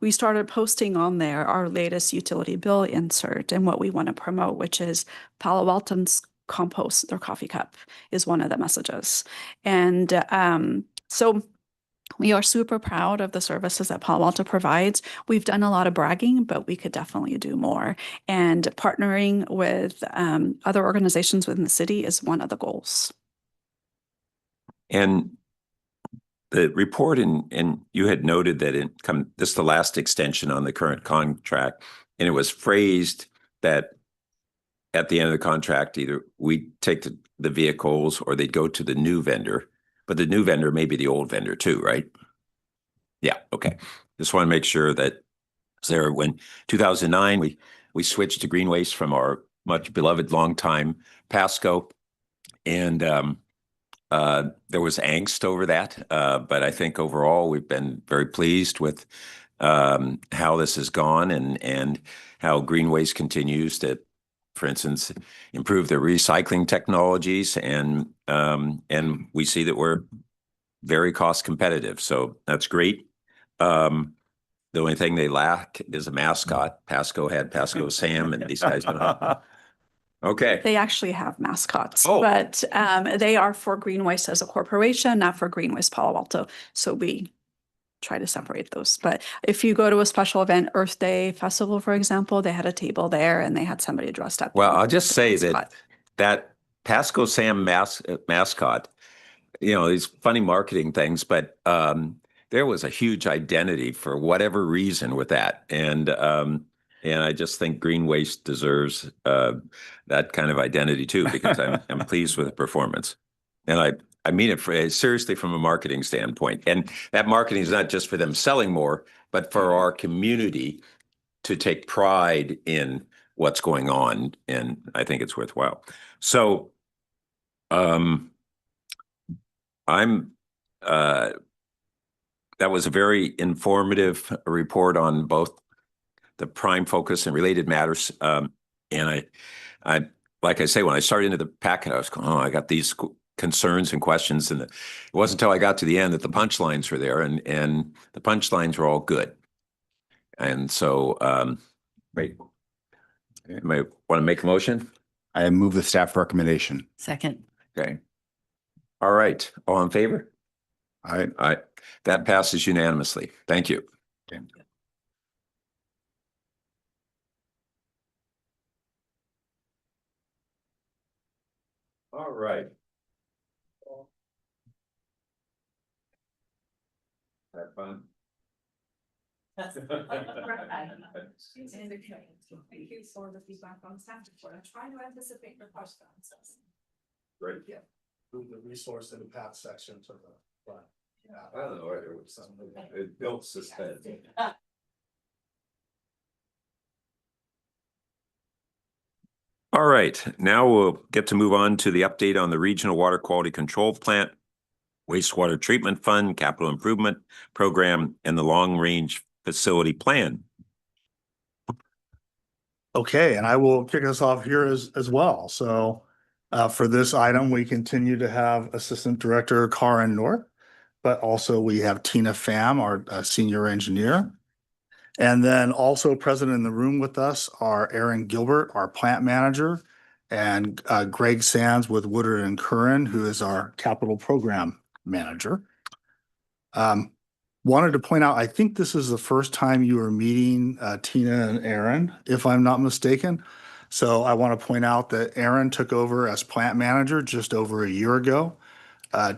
We started posting on there our latest utility bill insert and what we want to promote, which is Palo Alto's compost their coffee cup is one of the messages. And so we are super proud of the services that Palo Alto provides. We've done a lot of bragging, but we could definitely do more. And partnering with other organizations within the city is one of the goals. And the report, and you had noted that this is the last extension on the current contract, and it was phrased that at the end of the contract, either we take the vehicles or they'd go to the new vendor, but the new vendor may be the old vendor too, right? Yeah, okay. Just want to make sure that there, when 2009, we switched to Green Waste from our much beloved longtime Pasco, and there was angst over that. But I think overall we've been very pleased with how this has gone, and how Green Waste continues to for instance, improve their recycling technologies, and we see that we're very cost competitive. So that's great. The only thing they lack is a mascot. Pasco had Pasco Sam, and these guys don't have. Okay. They actually have mascots, Oh. but they are for Green Waste as a corporation, not for Green Waste Palo Alto. So we try to separate those. But if you go to a special event, Earth Day Festival, for example, they had a table there and they had somebody dressed up. Well, in I'll just the say mascot. that Pasco Sam mascot, you know, these funny marketing things, but there was a huge identity for whatever reason with that, and I just think Green Waste deserves that kind of identity too, because I'm pleased with the performance, and I mean it seriously from a marketing standpoint, and that marketing is not just for them selling more, but for our community to take pride in what's going on, and I think it's worthwhile. So, that was a very informative report on both the prime focus and related matters. And I, like I say, when I started into the packet, I was going, oh, I got these concerns and questions, and it wasn't until I got to the end that the punchlines were there, and the punchlines were all good. And so, wait, you may want to make a motion. I move the staff recommendation. Second. Okay. All right. All in favor? All right. All right. That passes unanimously. Thank you. Okay. All right. Have fun. Thank you for the feedback on staff report. I'm trying to anticipate your questions. Great. Yeah. Move the resource in the path section to the front. I don't know, it was something, it built suspense. All right, now we'll get to move on to the update on the Regional Water Quality Control Plant, Wastewater Treatment Fund, Capital Improvement Program, and the Long Range Facility Plan. Okay, and I will kick us off here as well. So for this item, we continue to have Assistant Director Karin North, but also we have Tina Pham, our Senior Engineer. And then also present in the room with us are Aaron Gilbert, our Plant Manager, and Greg Sands with Woodard and Curran, who is our Capital Program Manager. Wanted to point out, I think this is the first time you are meeting Tina and Aaron, if I'm not mistaken. So I want to point out that Aaron took over as Plant Manager just over a year ago.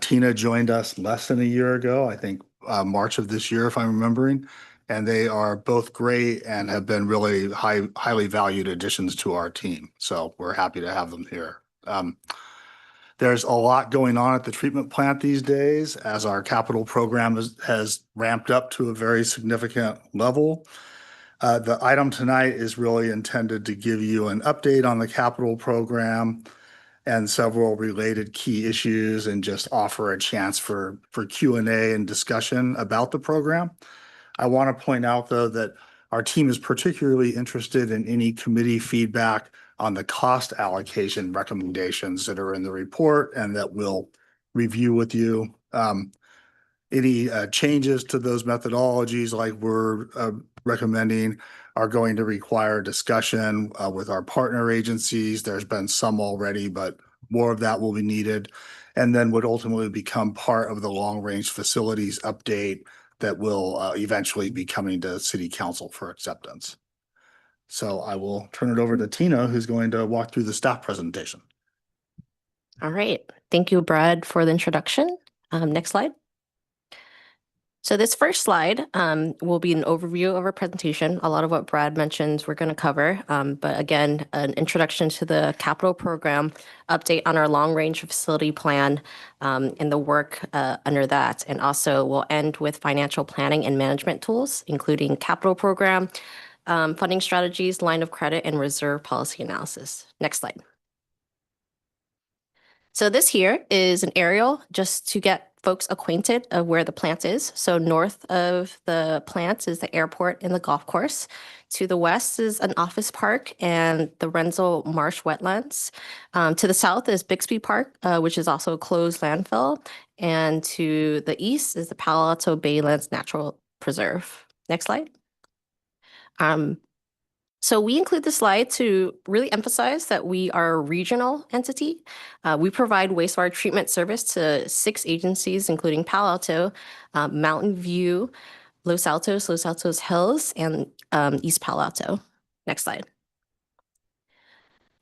Tina joined us less than a year ago, I think March of this year, if I'm remembering. And they are both great and have been really highly valued additions to our team. So we're happy to have them here. There's a lot going on at the treatment plant these days as our capital program has ramped up to a very significant level. The item tonight is really intended to give you an update on the capital program and several related key issues, and just offer a chance for Q&A and discussion about the program. I want to point out, though, that our team is particularly interested in any committee feedback on the cost allocation recommendations that are in the report and that we'll review with you. Any changes to those methodologies like we're recommending are going to require discussion with our partner agencies. There's been some already, but more of that will be needed, and then would ultimately become part of the long range facilities update that will eventually be coming to City Council for acceptance. So I will turn it over to Tina, who's going to walk through the staff presentation. All right. Thank you, Brad, for the introduction. Next slide. So this first slide will be an overview of our presentation. A lot of what Brad mentions we're going to cover, but again, an introduction to the capital program, update on our long-range facility plan and the work under that. And also we'll end with financial planning and management tools, including capital program, funding strategies, line of credit, and reserve policy analysis. Next slide. So this here is an aerial just to get folks acquainted of where the plant is. So north of the plant is the airport and the golf course. To the west is an office park and the Renzel Marsh wetlands. To the south is Bixby Park, which is also a closed landfill. And to the east is the Palo Alto Baylands Natural Preserve. Next slide. So we include this slide to really emphasize that we are a regional entity. We provide wastewater treatment service to 6 agencies, including Palo Alto, Mountain View, Los Altos Hills, and East Palo Alto. Next slide.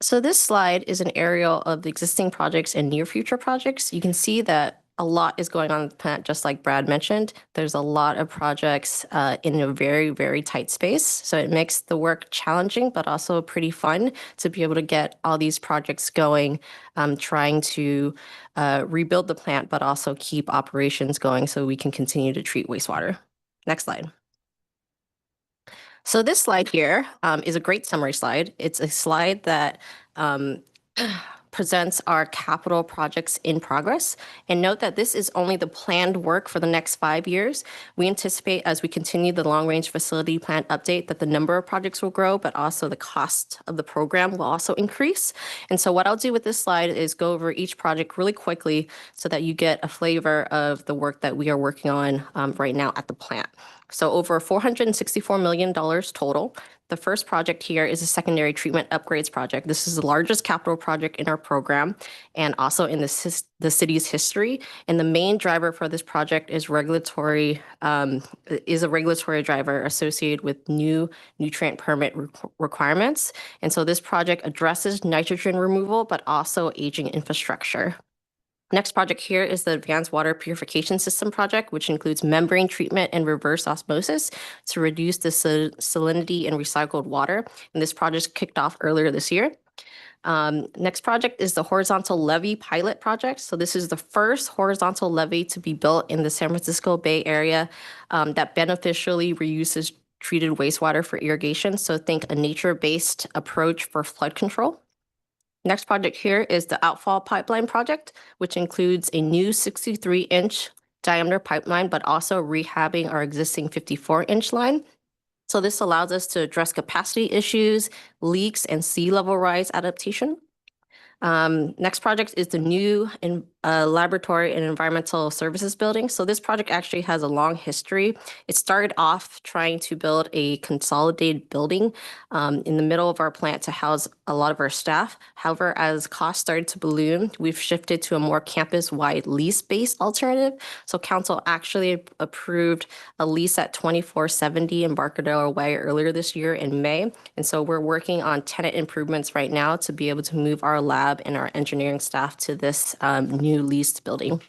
So this slide is an aerial of the existing projects and near future projects. You can see that a lot is going on in the plant, just like Brad mentioned. There's a lot of projects in a very, very tight space. So it makes the work challenging, but also pretty fun to be able to get all these projects going, trying to rebuild the plant, but also keep operations going so we can continue to treat wastewater. Next slide. So this slide here is a great summary slide. It's a slide that presents our capital projects in progress. And note that this is only the planned work for the next 5 years. We anticipate as we continue the long-range facility plan update that the number of projects will grow, but also the cost of the program will also increase. And so what I'll do with this slide is go over each project really quickly so that you get a flavor of the work that we are working on right now at the plant. So over $464 million total. The first project here is a secondary treatment upgrades project. This is the largest capital project in our program and also in the city's history. And the main driver for this project is a regulatory driver associated with new nutrient permit requirements. And so this project addresses nitrogen removal, but also aging infrastructure. Next project here is the Advanced Water Purification System project, which includes membrane treatment and reverse osmosis to reduce the salinity in recycled water. And this project kicked off earlier this year. Next project is the horizontal levee pilot project. So this is the first horizontal levee to be built in the San Francisco Bay Area that beneficially reuses treated wastewater for irrigation. So think a nature-based approach for flood control. Next project here is the outfall pipeline project, which includes a new 63-inch diameter pipeline, but also rehabbing our existing 54-inch line. So this allows us to address capacity issues, leaks, and sea level rise adaptation. Next project is the new laboratory and environmental services building. So this project actually has a long history. It started off trying to build a consolidated building in the middle of our plant to house a lot of our staff. However, as costs started to balloon, we've shifted to a more campus-wide lease-based alternative. So council actually approved a lease at 2470 Embarcadero Way earlier this year in May. And so we're working on tenant improvements right now to be able to move our lab and our engineering staff to this new leased building.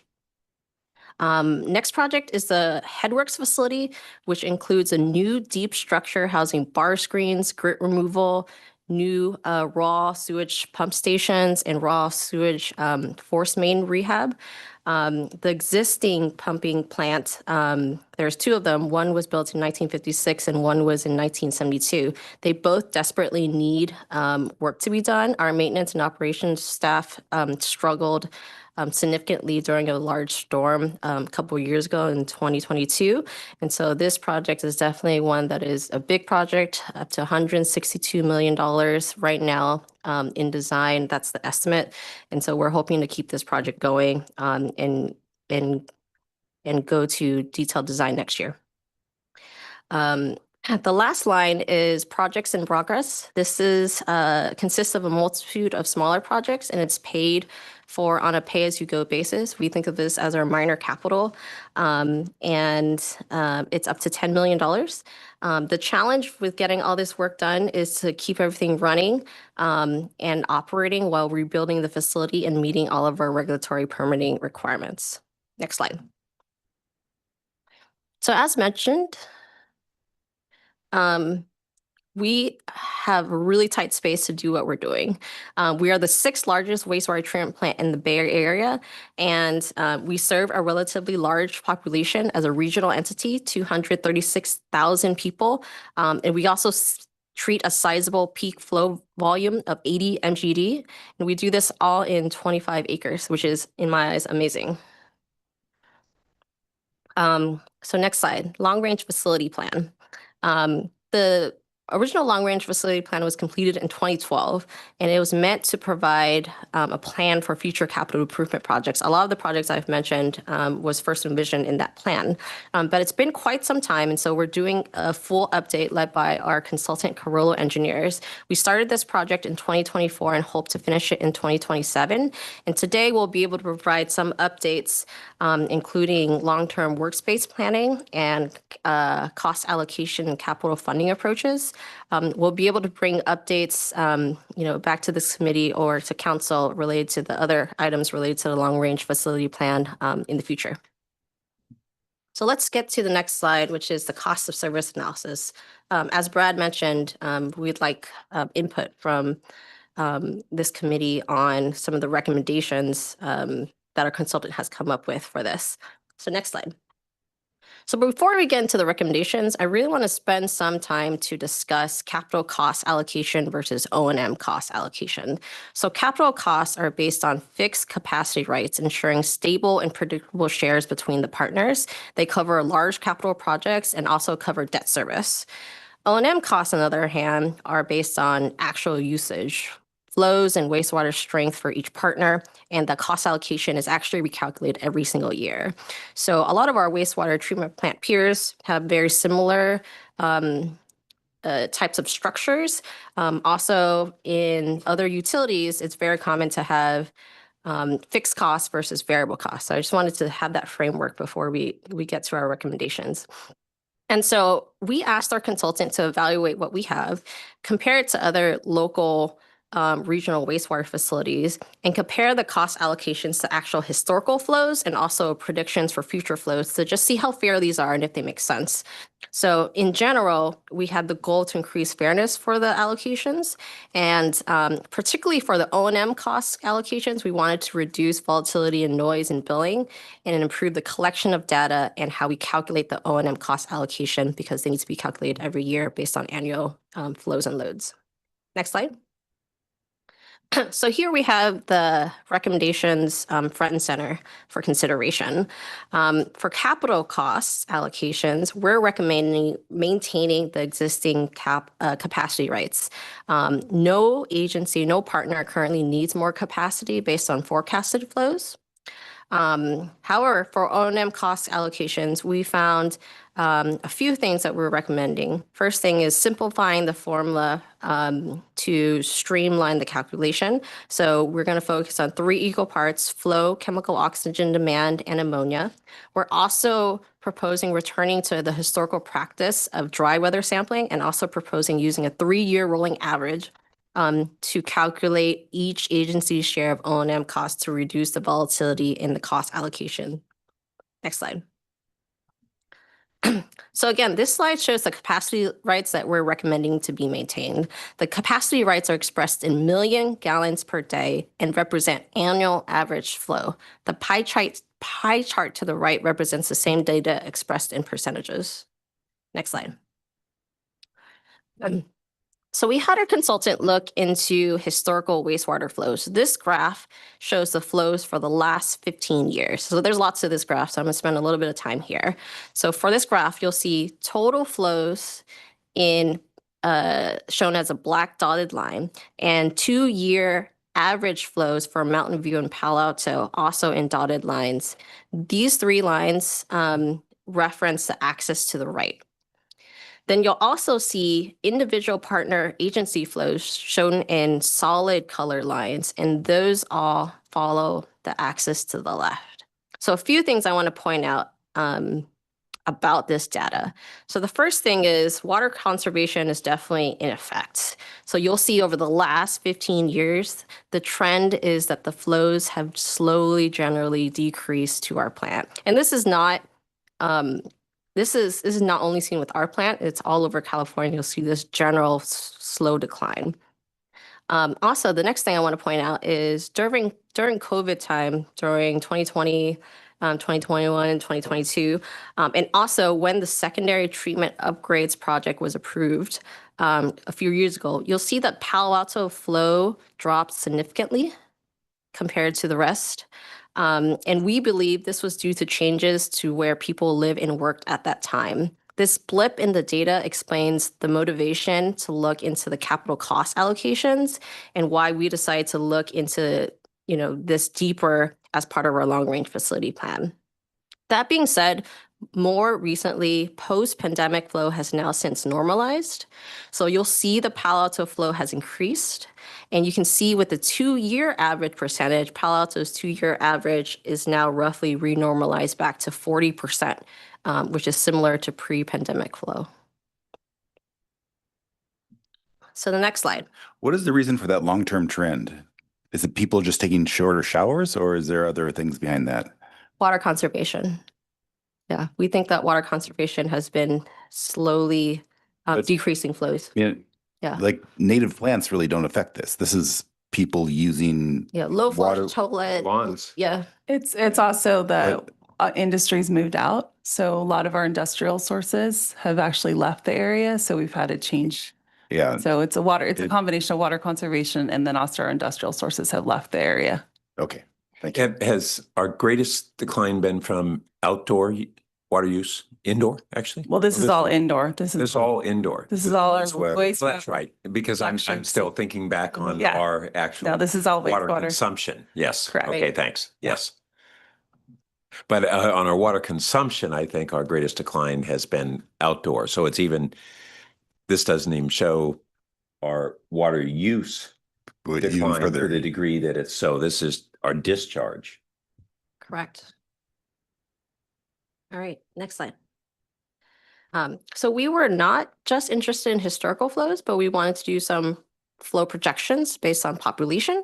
Next project is the Headworks facility, which includes a new deep structure housing bar screens, grit removal, new raw sewage pump stations, and raw sewage force main rehab. The existing pumping plant, there's 2 of them. One was built in 1956 and one was in 1972. They both desperately need work to be done. Our maintenance and operations staff struggled significantly during a large storm a couple of years ago in 2022. And so this project is definitely one that is a big project, up to $162 million right now in design. That's the estimate. And so we're hoping to keep this project going and go to detailed design next year. The last line is projects in progress. This is consists of a multitude of smaller projects, and it's paid for on a pay-as-you-go basis. We think of this as our minor capital, and it's up to $10 million. The challenge with getting all this work done is to keep everything running and operating while rebuilding the facility and meeting all of our regulatory permitting requirements. Next slide. So as mentioned, we have a really tight space to do what we're doing. We are the 6th largest wastewater treatment plant in the Bay Area, and we serve a relatively large population as a regional entity, 236,000 people. And we also treat a sizable peak flow volume of 80 MGD, and we do this all in 25 acres, which is, in my eyes, amazing. So next slide, long-range facility plan. The original long-range facility plan was completed in 2012, and it was meant to provide a plan for future capital improvement projects. A lot of the projects I've mentioned was first envisioned in that plan, but it's been quite some time, and so we're doing a full update led by our consultant Carollo Engineers. We started this project in 2024 and hope to finish it in 2027, and today we'll be able to provide some updates, including long-term workspace planning and cost allocation and capital funding approaches. We'll be able to bring updates, back to this committee or to council related to the other items related to the long-range facility plan in the future. So let's get to the next slide, which is the cost of service analysis. As Brad mentioned, we'd like input from this committee on some of the recommendations that our consultant has come up with for this. So next slide. So before we get into the recommendations, I really want to spend some time to discuss capital cost allocation versus O&M cost allocation. So capital costs are based on fixed capacity rights, ensuring stable and predictable shares between the partners. They cover large capital projects and also cover debt service. O&M costs, on the other hand, are based on actual usage, flows and wastewater strength for each partner, and the cost allocation is actually recalculated every single year. So a lot of our wastewater treatment plant peers have very similar types of structures. Also, in other utilities, it's very common to have fixed costs versus variable costs. So I just wanted to have that framework before we get to our recommendations. And so we asked our consultant to evaluate what we have, compare it to other local regional wastewater facilities, and compare the cost allocations to actual historical flows and also predictions for future flows to just see how fair these are and if they make sense. So in general, we had the goal to increase fairness for the allocations, and particularly for the O&M cost allocations, we wanted to reduce volatility and noise in billing and improve the collection of data and how we calculate the O&M cost allocation, because they need to be calculated every year based on annual flows and loads. Next slide. So here we have the recommendations front and center for consideration. For capital costs allocations, we're recommending maintaining the existing capacity rights. No agency, no partner currently needs more capacity based on forecasted flows. However, for O&M cost allocations, we found a few things that we're recommending. First thing is simplifying the formula to streamline the calculation. So we're going to focus on 3 equal parts: flow, chemical oxygen demand, and ammonia. We're also proposing returning to the historical practice of dry weather sampling, and also proposing using a 3-year rolling average to calculate each agency's share of O&M costs to reduce the volatility in the cost allocation. Next slide. So again, this slide shows the capacity rights that we're recommending to be maintained. The capacity rights are expressed in million gallons per day and represent annual average flow. The pie chart to the right represents the same data expressed in percentages. Next slide. So we had our consultant look into historical wastewater flows. This graph shows the flows for the last 15 years. So there's lots to this graph, so I'm going to spend a little bit of time here. So for this graph, you'll see total flows in shown as a black dotted line, and 2-year average flows for Mountain View and Palo Alto also in dotted lines. These 3 lines reference the axis to the right. Then you'll also see individual partner agency flows shown in solid color lines, and those all follow the axis to the left. So a few things I want to point out about this data. So the first thing is water conservation is definitely in effect. So you'll see over the last 15 years, the trend is that the flows have slowly generally decreased to our plant. And this is not This is not only seen with our plant, it's all over California. You'll see this general slow decline. Also, the next thing I want to point out is during COVID time, during 2020, 2021, and 2022, and also when the secondary treatment upgrades project was approved a few years ago, you'll see that Palo Alto flow dropped significantly compared to the rest. And we believe this was due to changes to where people live and worked at that time. This blip in the data explains the motivation to look into the capital cost allocations and why we decided to look into, this deeper as part of our long-range facility plan. That being said, more recently, post-pandemic flow has now since normalized. So you'll see the Palo Alto flow has increased. And you can see with the 2-year average percentage, Palo Alto's 2-year average is now roughly renormalized back to 40%, which is similar to pre-pandemic flow. So the next slide. What is the reason for that long-term trend? Is it people just taking shorter showers, or is there other things behind that? Water conservation. Yeah, we think that water conservation has been slowly decreasing flows. Yeah. Yeah. Like native plants really don't affect this. This is people using Yeah, low water. flush toilet. Lawns. Yeah. It's also the industries moved out. So a lot of our industrial sources have actually left the area. So we've had to change. Yeah. So it's a combination of water conservation, and then also our industrial sources have left the area. Okay. Thank you. Has our greatest decline been from outdoor water use, indoor, actually? Well, this is all indoor. This This is is all indoor. This is all our waste. Well, that's right, because I'm collection. still thinking back on Yeah. our actual No, this is all water wastewater. consumption. Yes. Correct. Okay, thanks. Yes. But on our water consumption, I think our greatest decline has been outdoor. So this doesn't even show our water use But even decline to further. the degree that it's so. This is our discharge. Correct. All right, next slide. So we were not just interested in historical flows, but we wanted to do some flow projections based on population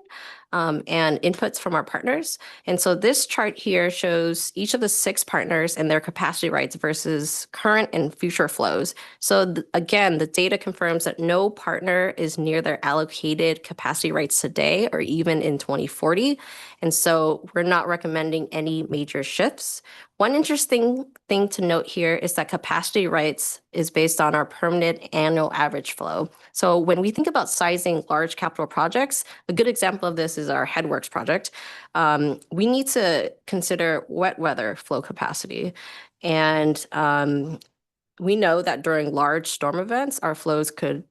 and inputs from our partners. And so this chart here shows each of the 6 partners and their capacity rights versus current and future flows. So again, the data confirms that no partner is near their allocated capacity rights today or even in 2040. And so we're not recommending any major shifts. One interesting thing to note here is that capacity rights is based on our permanent annual average flow. So when we think about sizing large capital projects, a good example of this is our Headworks project. We need to consider wet weather flow capacity. And we know that during large storm events, our flows could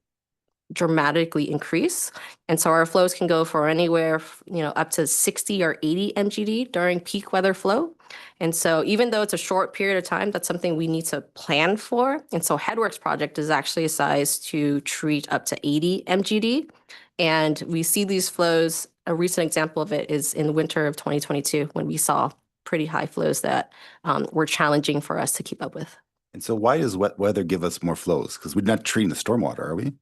dramatically increase. And so our flows can go for anywhere, up to 60 or 80 MGD during peak weather flow. And so even though it's a short period of time, that's something we need to plan for. And so Headworks project is actually sized to treat up to 80 MGD. And we see these flows, a recent example of it is in the winter of 2022, when we saw pretty high flows that were challenging for us to keep up with. And so why does wet weather give us more flows? Because we're not treating the stormwater, are we?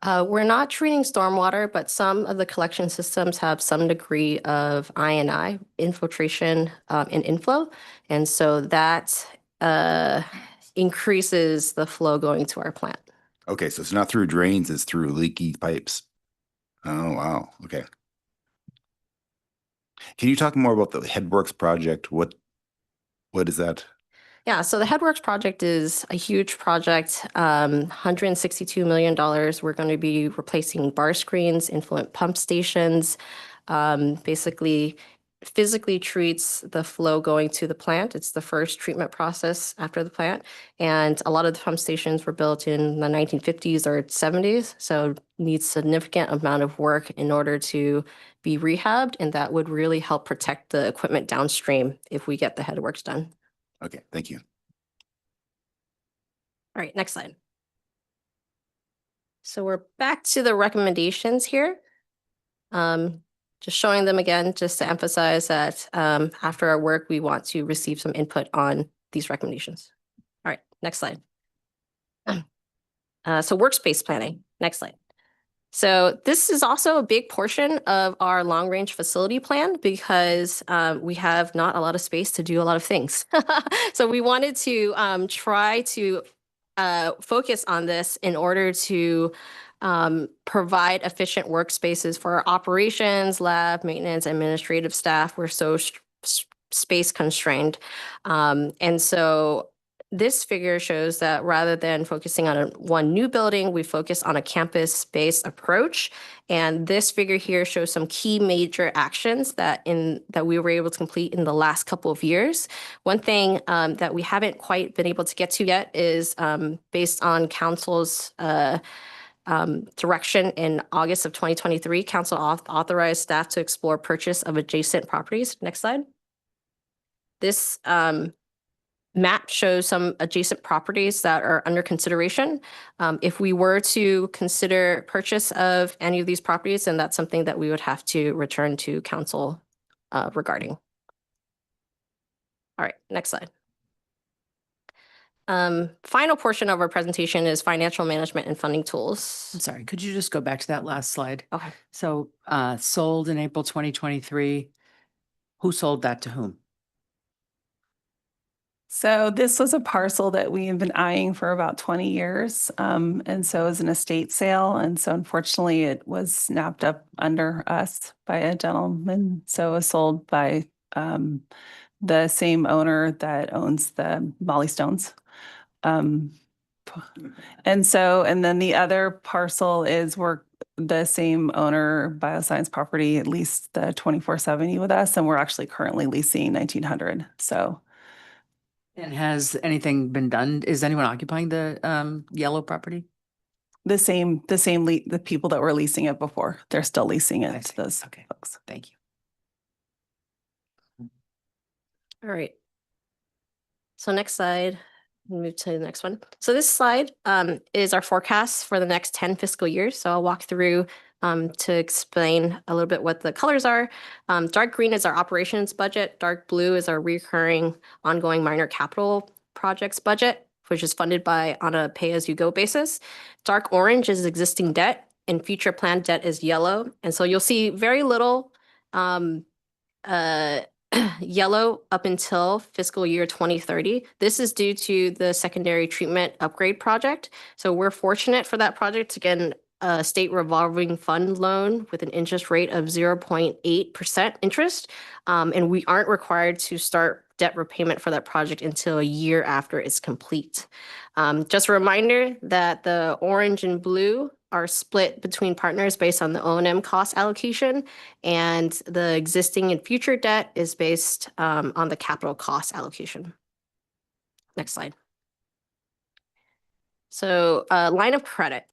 We're not treating stormwater, but some of the collection systems have some degree of I&I, infiltration and inflow. And so that increases the flow going to our plant. Okay, so it's not through drains, it's through leaky pipes. Oh, wow. Okay. Can you talk more about the Headworks project? What is that? Yeah, so the Headworks project is a huge project, $162 million. We're going to be replacing bar screens, influent pump stations, basically physically treats the flow going to the plant. It's the first treatment process after the plant. And a lot of the pump stations were built in the 1950s or 70s, so needs significant amount of work in order to be rehabbed. And that would really help protect the equipment downstream if we get the Headworks done. Okay, thank you. All right, next slide. So we're back to the recommendations here. Just showing them again, just to emphasize that after our work, we want to receive some input on these recommendations. All right, next slide. So workspace planning, next slide. So this is also a big portion of our long-range facility plan because we have not a lot of space to do a lot of things. So we wanted to try to focus on this in order to provide efficient workspaces for our operations, lab, maintenance, administrative staff. We're so space constrained. And so this figure shows that rather than focusing on one new building, we focus on a campus-based approach. And this figure here shows some key major actions that we were able to complete in the last couple of years. One thing that we haven't quite been able to get to yet is based on council's direction in August of 2023, council authorized staff to explore purchase of adjacent properties. Next slide. This map shows some adjacent properties that are under consideration. If we were to consider purchase of any of these properties, then that's something that we would have to return to council regarding. All right, next slide. Final portion of our presentation is financial management and funding tools. I'm sorry, could you just go back to that last slide? Okay. So sold in April 2023. Who sold that to whom? So this was a parcel that we have been eyeing for about 20 years. And so it was an estate sale. And so unfortunately it was snapped up under us by a gentleman. So it was sold by the same owner that owns the Molly Stones. And then the other parcel is the same owner, Bioscience Property, leased the 2470 with us. And we're actually currently leasing 1900. So. And has anything been done? Is anyone occupying the yellow property? The people that were leasing it before, they're still leasing it to those folks. Thank you. All right. So next slide, move to the next one. So this slide is our forecast for the next 10 fiscal years. So I'll walk through to explain a little bit what the colors are. Dark green is our operations budget. Dark blue is our recurring ongoing minor capital projects budget, which is funded on a pay-as-you-go basis. Dark orange is existing debt, and future planned debt is yellow. And so you'll see very little yellow up until fiscal year 2030. This is due to the secondary treatment upgrade project. So we're fortunate for that project to get a state revolving fund loan with an interest rate of 0.8% interest. And we aren't required to start debt repayment for that project until a year after it's complete. Just a reminder that the orange and blue are split between partners based on the O&M cost allocation, and the existing and future debt is based on the capital cost allocation. Next slide. So line of credit.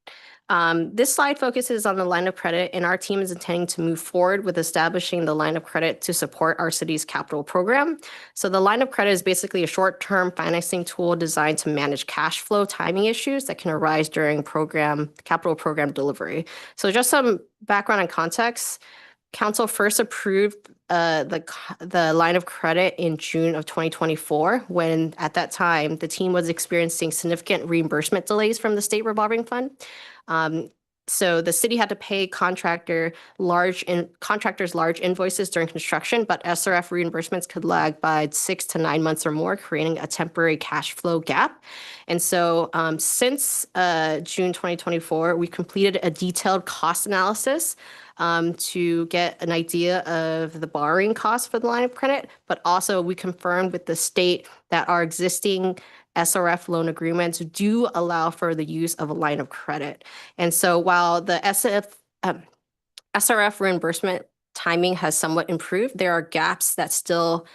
This slide focuses on the line of credit, and our team is intending to move forward with establishing the line of credit to support our city's capital program. So the line of credit is basically a short-term financing tool designed to manage cash flow timing issues that can arise during capital program delivery. So just some background and context. Council first approved the line of credit in June of 2024, when at that time the team was experiencing significant reimbursement delays from the state revolving fund. So the city had to pay contractors large invoices during construction, but SRF reimbursements could lag by 6 to 9 months or more, creating a temporary cash flow gap. And so since June 2024, we completed a detailed cost analysis to get an idea of the borrowing costs for the line of credit, but also we confirmed with the state that our existing SRF loan agreements do allow for the use of a line of credit. And so while the SRF reimbursement timing has somewhat improved, there are gaps that still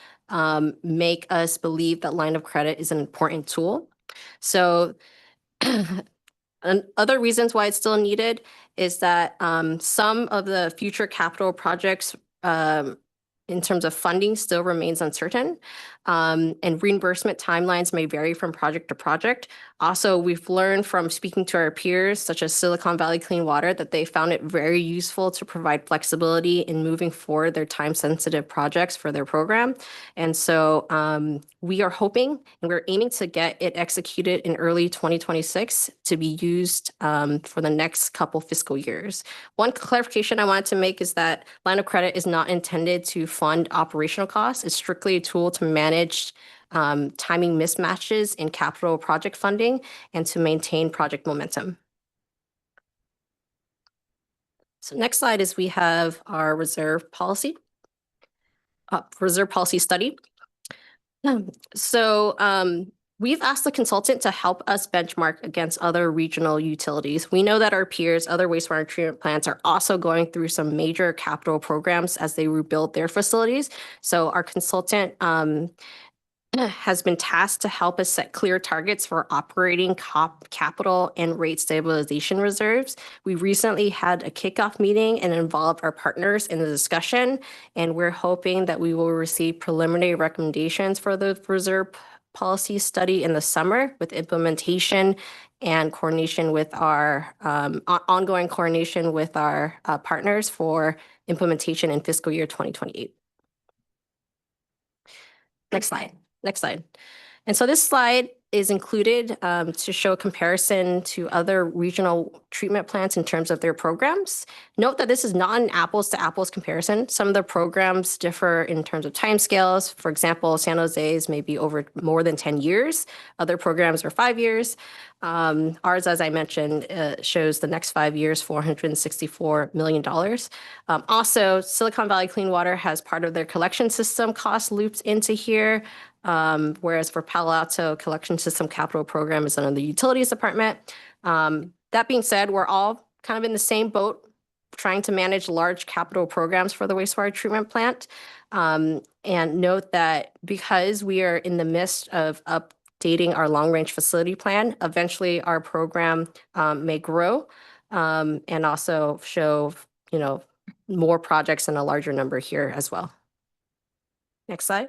make us believe that line of credit is an important tool. So and other reasons why it's still needed is that some of the future capital projects in terms of funding still remains uncertain, and reimbursement timelines may vary from project to project. Also, we've learned from speaking to our peers, such as Silicon Valley Clean Water, that they found it very useful to provide flexibility in moving forward their time-sensitive projects for their program. And so we are hoping and we're aiming to get it executed in early 2026 to be used for the next couple fiscal years. One clarification I wanted to make is that line of credit is not intended to fund operational costs. It's strictly a tool to manage timing mismatches in capital project funding and to maintain project momentum. So next slide is we have our reserve policy study. So We've asked the consultant to help us benchmark against other regional utilities. We know that our peers, other wastewater treatment plants, are also going through some major capital programs as they rebuild their facilities. So our consultant has been tasked to help us set clear targets for operating capital and rate stabilization reserves. We recently had a kickoff meeting and involved our partners in the discussion, and we're hoping that we will receive preliminary recommendations for the reserve policy study in the summer, with implementation and coordination with our ongoing coordination with our partners for implementation in fiscal year 2028. Next slide. Next slide. And so this slide is included to show a comparison to other regional treatment plants in terms of their programs. Note that this is not an apples to apples comparison. Some of the programs differ in terms of timescales. For example, San Jose's may be over more than 10 years. Other programs are 5 years. Ours, as I mentioned, shows the next 5 years, $464 million. Also, Silicon Valley Clean Water has part of their collection system cost looped into here. Whereas for Palo Alto, collection system capital program is under the utilities department. That being said, we're all kind of in the same boat, trying to manage large capital programs for the wastewater treatment plant. And note that because we are in the midst of updating our long-range facility plan, eventually our program may grow and also show, more projects in a larger number here as well. Next slide.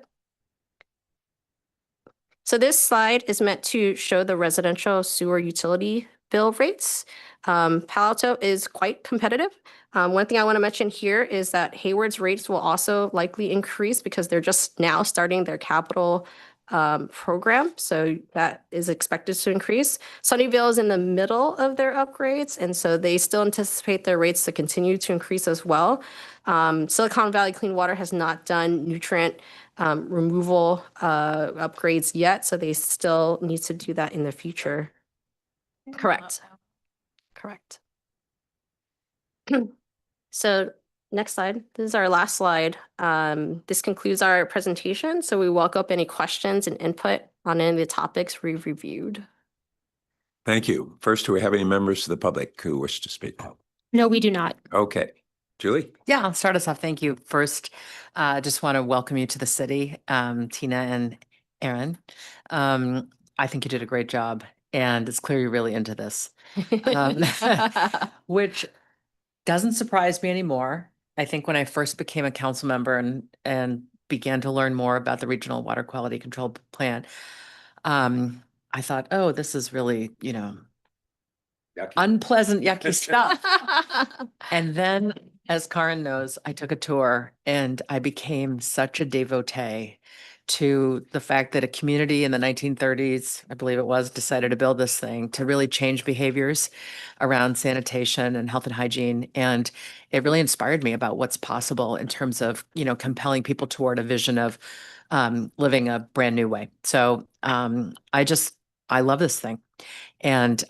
So this slide is meant to show the residential sewer utility bill rates. Palo Alto is quite competitive. One thing I want to mention here is that Hayward's rates will also likely increase because they're just now starting their capital program. So that is expected to increase. Sunnyvale is in the middle of their upgrades, and so they still anticipate their rates to continue to increase as well. Silicon Valley Clean Water has not done nutrient removal upgrades yet, so they still need to do that in the future. Correct. Correct. So next slide. This is our last slide. This concludes our presentation. So we welcome any questions and input on any of the topics we've reviewed. Thank you. First, do we have any members of the public who wish to speak? No, we do not. Okay. Julie? Yeah, I'll start us off. Thank you. First, just want to welcome you to the city, Tina and Aaron. I think you did a great job, and it's clear you're really into this, which doesn't surprise me anymore. I think when I first became a council member and began to learn more about the Regional Water Quality Control Plan, I thought, oh, this is really, Yucky. unpleasant, yucky stuff. And then, as Karin knows, I took a tour and I became such a devotee to the fact that a community in the 1930s, I believe it was, decided to build this thing to really change behaviors around sanitation and health and hygiene. And it really inspired me about what's possible in terms of, compelling people toward a vision of living a brand new way. So I love this thing. And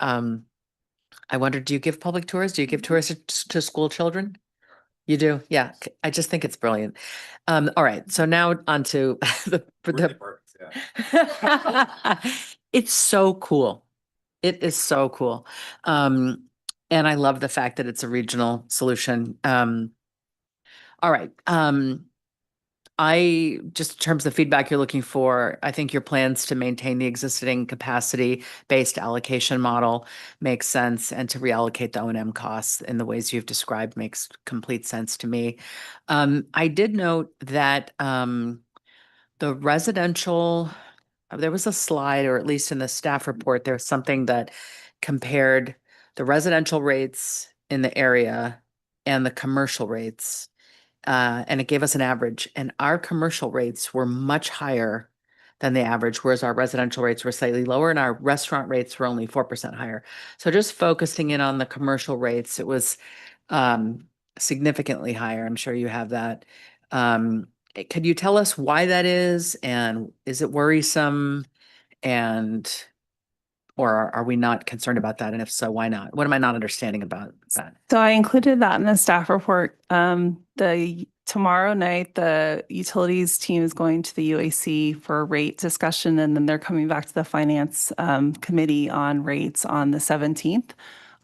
I wondered, do you give public tours? Do you give tours to school children? You do? Yeah. I just think it's brilliant. All right. So now on to it's so cool. It is so cool. And I love the fact that it's a regional solution. All right. Just in terms of feedback you're looking for, I think your plans to maintain the existing capacity-based allocation model makes sense, and to reallocate the O&M costs in the ways you've described makes complete sense to me. I did note that the residential, there was a slide, or at least in the staff report, there's something that compared the residential rates in the area and the commercial rates. And it gave us an average, and our commercial rates were much higher than the average, whereas our residential rates were slightly lower and our restaurant rates were only 4% higher. So just focusing in on the commercial rates, it was significantly higher. I'm sure you have that. Could you tell us why that is, and is it worrisome, or are we not concerned about that? And if so, why not? What am I not understanding about that? So I included that in the staff report. The tomorrow night, the utilities team is going to the UAC for a rate discussion, and then they're coming back to the finance committee on rates on the 17th.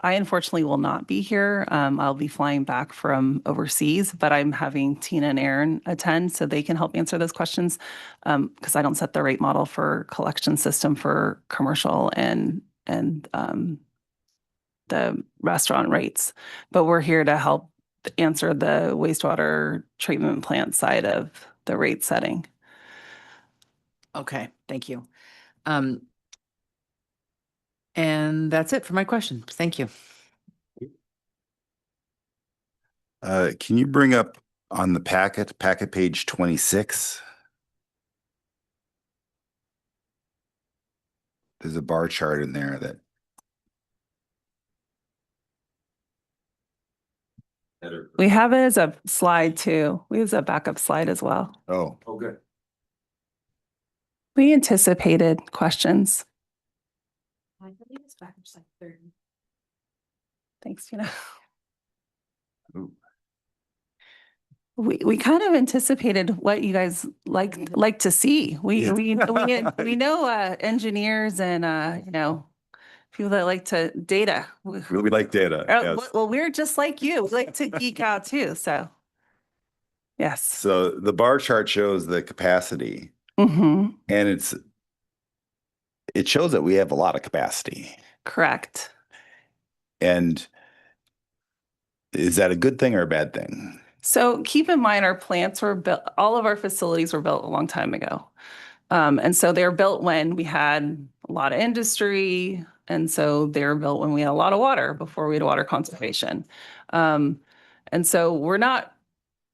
I unfortunately will not be here. I'll be flying back from overseas, but I'm having Tina and Aaron attend so they can help answer those questions because I don't set the rate model for collection system for commercial and the restaurant rates. But we're here to help answer the wastewater treatment plant side of the rate setting. Okay, thank you. And that's it for my question. Thank you. Can you bring up on the packet page 26? There's a bar chart in there that We have it as a slide too. We have a backup slide as well. oh, good. We anticipated questions. I believe it's back to like 30. Thanks, Tina. ooh. We kind of anticipated what you guys like to see. We Yeah. we know engineers and people that like to data. We like data. Yes. Well, we're just like you. We like to geek out too. So yes. So the bar chart shows the capacity, Mm-hmm. and it shows that we have a lot of capacity. Correct. And is that a good thing or a bad thing? So keep in mind, our plants were built, all of our facilities were built a long time ago. And so they were built when we had a lot of industry. And so they were built when we had a lot of water before we had water conservation. And so we're not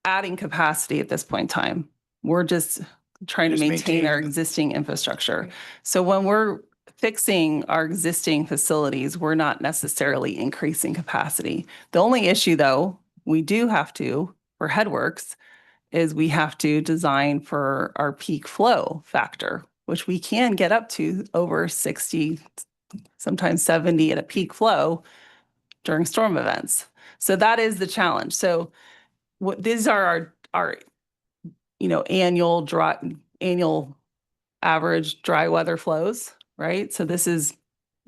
adding capacity at this point in time. We're just trying Just to maintain our maintaining. existing infrastructure. So when we're fixing our existing facilities, we're not necessarily increasing capacity. The only issue, though, we do have to, for headworks, is we have to design for our peak flow factor, which we can get up to over 60, sometimes 70 at a peak flow during storm events. So that is the challenge. So these are our annual average dry weather flows, right? So this is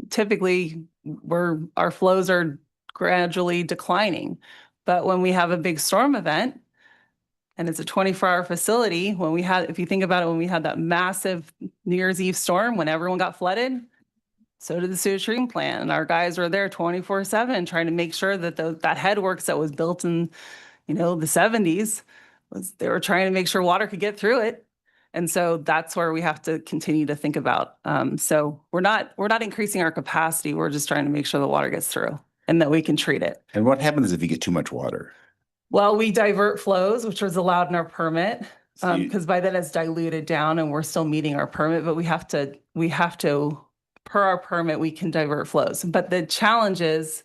typically where our flows are gradually declining. But when we have a big storm event, and it's a 24-hour facility, if you think about it, when we had that massive New Year's Eve storm, when everyone got flooded, so did the sewage treatment plant. And our guys were there 24/7 trying to make sure that that headworks that was built in, the 70s, they were trying to make sure water could get through it. And so that's where we have to continue to think about. So we're not increasing our capacity. We're just trying to make sure the water gets through and that we can treat it. And what happens if you get too much water? Well, we divert flows, which was allowed in our permit, So because by then it's diluted down and we're still meeting our permit, but we have to, per our permit, we can divert flows. But the challenge is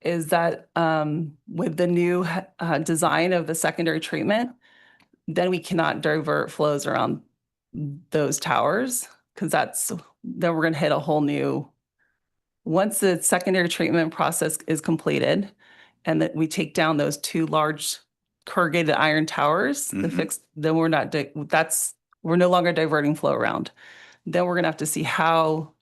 that with the new design of the secondary treatment, then we cannot divert flows around those towers because then we're going to hit a whole new, once the secondary treatment process is completed and that we take down those two large corrugated iron towers, then we're no longer diverting flow around. Then we're going to have to see how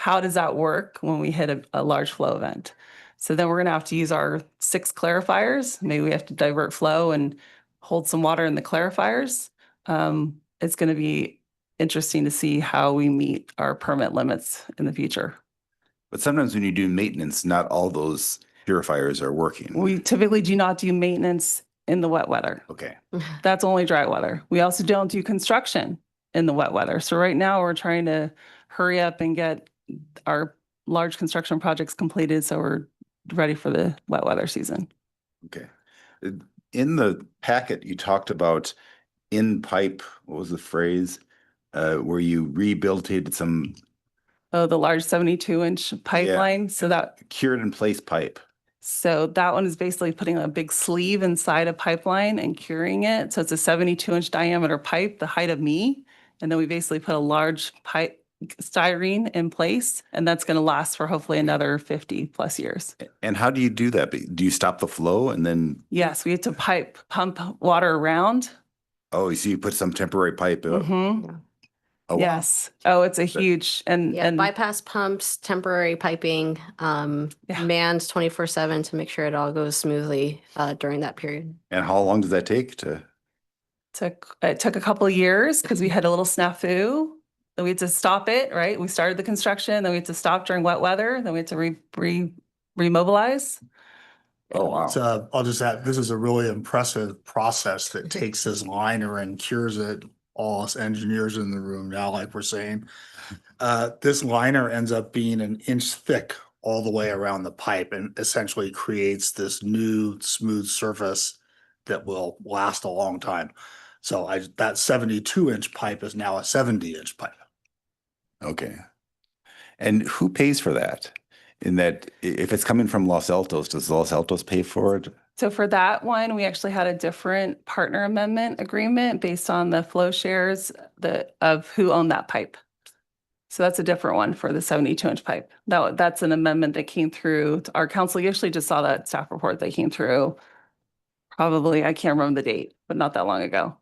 does that work when we hit a large flow event. So then we're going to have to use our 6 clarifiers. Maybe we have to divert flow and hold some water in the clarifiers. It's going to be interesting to see how we meet our permit limits in the future. But sometimes when you do maintenance, not all those purifiers are working. We typically do not do maintenance in the wet weather. Okay. That's only dry weather. We also don't do construction in the wet weather. So right now we're trying to hurry up and get our large construction projects completed so we're ready for the wet weather season. Okay. In the packet, you talked about in pipe, what was the phrase? Where you rehabilitated some. Oh, the large 72-inch pipeline. Yeah. So that Cured in place pipe. So that one is basically putting a big sleeve inside a pipeline and curing it. So it's a 72-inch diameter pipe, the height of me. And then we basically put a large pipe styrene in place, and that's going to last for hopefully another 50 plus years. And how do you do that? Do you stop the flow and then, Yes, we had to pump water around. oh, so you put some temporary pipe? Mhm. Oh, wow. Yes. Oh, it's a huge Yeah, and bypass pumps, temporary piping, Yeah. manned 24/7 to make sure it all goes smoothly during that period. And how long does that take to? it took a couple of years because we had a little snafu. Then we had to stop it, right? We started the construction, then we had to stop during wet weather, then we had to remobilize. Oh, wow. So I'll just add, this is a really impressive process that takes this liner and cures it. All us engineers in the room now, like we're saying. This liner ends up being an inch thick all the way around the pipe and essentially creates this new smooth surface that will last a long time. So that 72-inch pipe is now a 70-inch pipe. Okay. And who pays for that? In that, if it's coming from Los Altos, does Los Altos pay for it? So for that one, we actually had a different partner amendment agreement based on the flow shares of who owned that pipe. So that's a different one for the 72-inch pipe. That's an amendment that came through to our council. You actually just saw that staff report that came through. Probably, I can't remember the date, but not that long ago.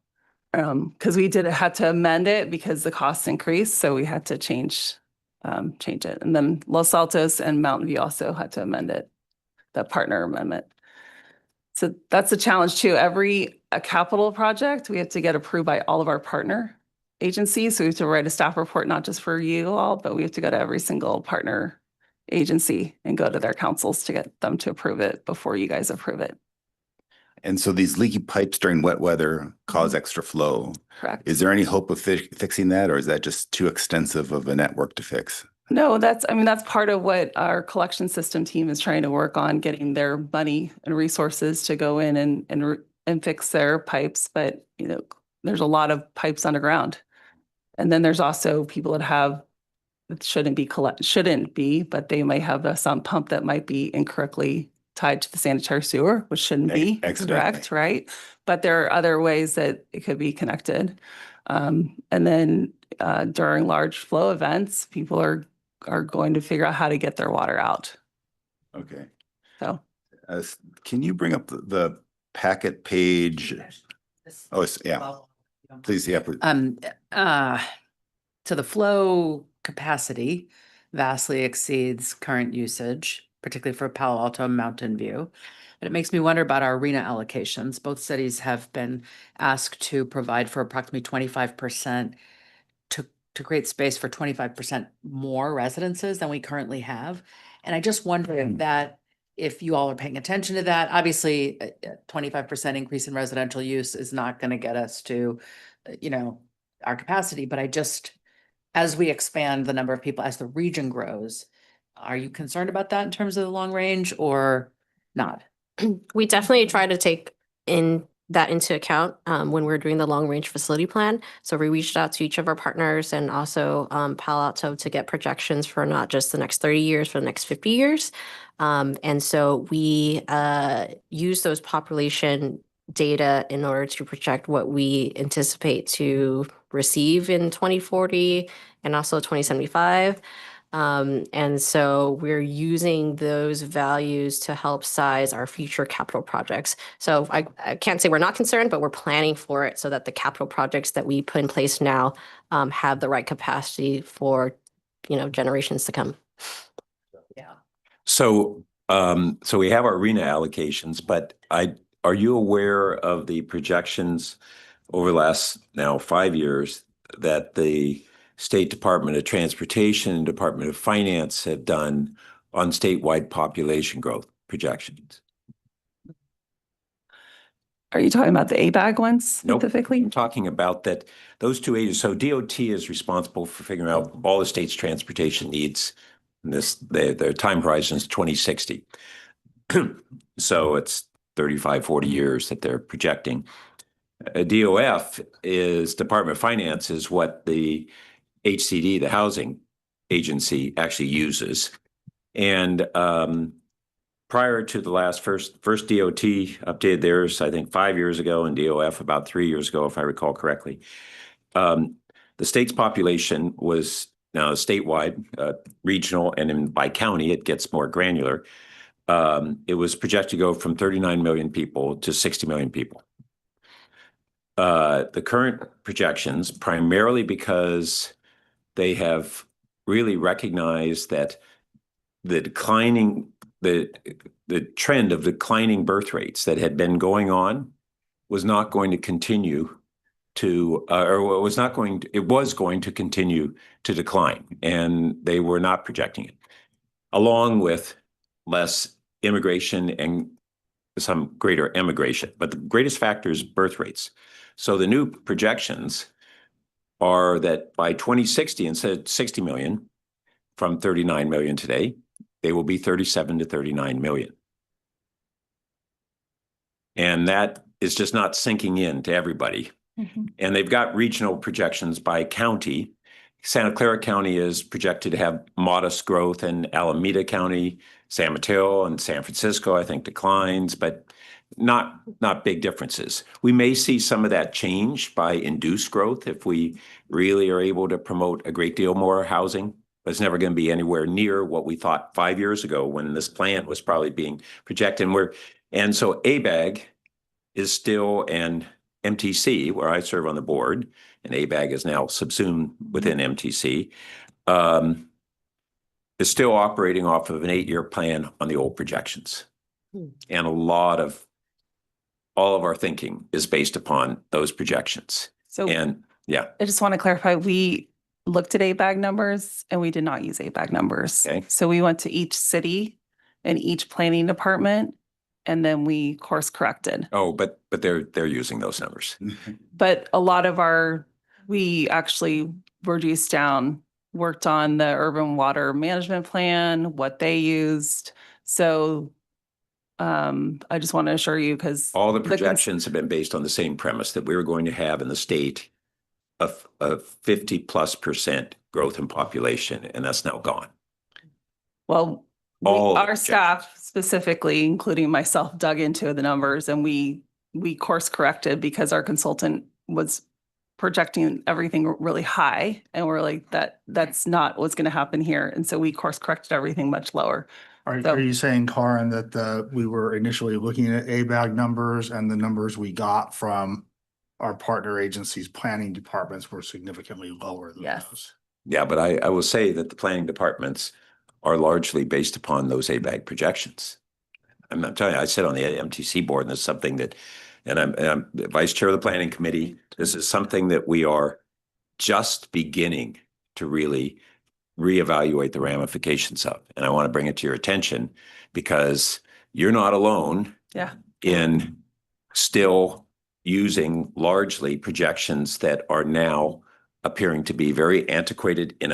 Because we had to amend it because the costs increased, so we had to change it. And then Los Altos and Mountain View also had to amend it, the partner amendment. So that's the challenge too. A capital project, we have to get approved by all of our partner agencies. So we have to write a staff report, not just for you all, but we have to go to every single partner agency and go to their councils to get them to approve it before you guys approve it. And so these leaky pipes during wet weather cause extra flow. Correct. Is there any hope of fixing that, or is that just too extensive of a network to fix? No, that's part of what our collection system team is trying to work on, getting their money and resources to go in and fix their pipes. But, there's a lot of pipes underground. And then there's also people that shouldn't be, but they might have some pump that might be incorrectly tied to the sanitary sewer, which shouldn't be correct, right? But there are other ways that it could be connected. And then during large flow events, people are going to figure out how to get their water out. Okay. So can you bring up the packet page? Oh, yeah. Please, yeah. So the flow capacity vastly exceeds current usage, particularly for Palo Alto and Mountain View. But it makes me wonder about our arena allocations. Both cities have been asked to provide for approximately 25% to create space for 25% more residences than we currently have. And I just wonder if you all are paying attention to that. Obviously, a 25% increase in residential use is not going to get us to, our capacity. But as we expand the number of people, as the region grows, are you concerned about that in terms of the long range or not? We definitely try to take into account when we're doing the long range facility plan. So we reached out to each of our partners and also Palo Alto to get projections for not just the next 30 years, for the next 50 years. And so we use those population data in order to project what we anticipate to receive in 2040 and also 2075. And so we're using those values to help size our future capital projects. So I can't say we're not concerned, but we're planning for it so that the capital projects that we put in place now have the right capacity for, generations to come. Yeah. So we have our arena allocations, but are you aware of the projections over the last now 5 years that the State Department of Transportation and Department of Finance have done on statewide population growth projections? are you talking about the ABAG ones specifically? Nope. I'm talking about that those two agencies. So DOT is responsible for figuring out all the state's transportation needs. And their time horizon is 2060. So it's 35, 40 years that they're projecting. DOF is Department of Finance is what the HCD, the housing agency, actually uses. And prior to the first DOT updated theirs, I think 5 years ago, and DOF about 3 years ago, if I recall correctly. The state's population was now statewide, regional, and then by county, it gets more granular. It was projected to go from 39 million people to 60 million people. The current projections, primarily because they have really recognized that the trend of declining birth rates that had been going on was not going to continue to, or was not going to, it was going to continue to decline, and they were not projecting it, along with less immigration and some greater emigration. But the greatest factor is birth rates. So the new projections are that by 2060, instead of 60 million from 39 million today, they will be 37 to 39 million. And that is just not sinking in to everybody. Mm-hmm. And they've got regional projections by county. Santa Clara County is projected to have modest growth, and Alameda County, San Mateo, and San Francisco, I think, declines, but not big differences. We may see some of that change by induced growth if we really are able to promote a great deal more housing, but it's never going to be anywhere near what we thought 5 years ago when this plant was probably being projected. And so ABAG is still an MTC, where I serve on the board, and ABAG is now subsumed within MTC, is still operating off of an 8-year plan on the old projections. And all of our thinking is based upon those projections. So And yeah, I just want to clarify, we looked at ABAG numbers and we did not use ABAG numbers. Okay. So we went to each city and each planning department, and then we course corrected. oh, but they're using those numbers. But a lot of we actually reduced down, worked on the urban water management plan, what they used. So I just want to assure you, because All the projections have been based on the same premise that we were going to have in the state a 50+% growth in population, and that's now gone. well, All the our staff specifically, including myself, dug into the numbers, and we course corrected because our consultant was projecting everything really high, and we're like, that's not what's going to happen here. And so we course corrected everything much lower. So- Are you saying, Karen, that we were initially looking at ABAG numbers and the numbers we got from our partner agencies' planning departments were significantly lower than Yes. those? Yeah, but I will say that the planning departments are largely based upon those ABAG projections. I'm telling you, I sit on the MTC board, and it's something that, and I'm the vice chair of the planning committee. This is something that we are just beginning to really reevaluate the ramifications of. And I want to bring it to your attention because you're not alone Yeah. in still using largely projections that are now appearing to be very antiquated in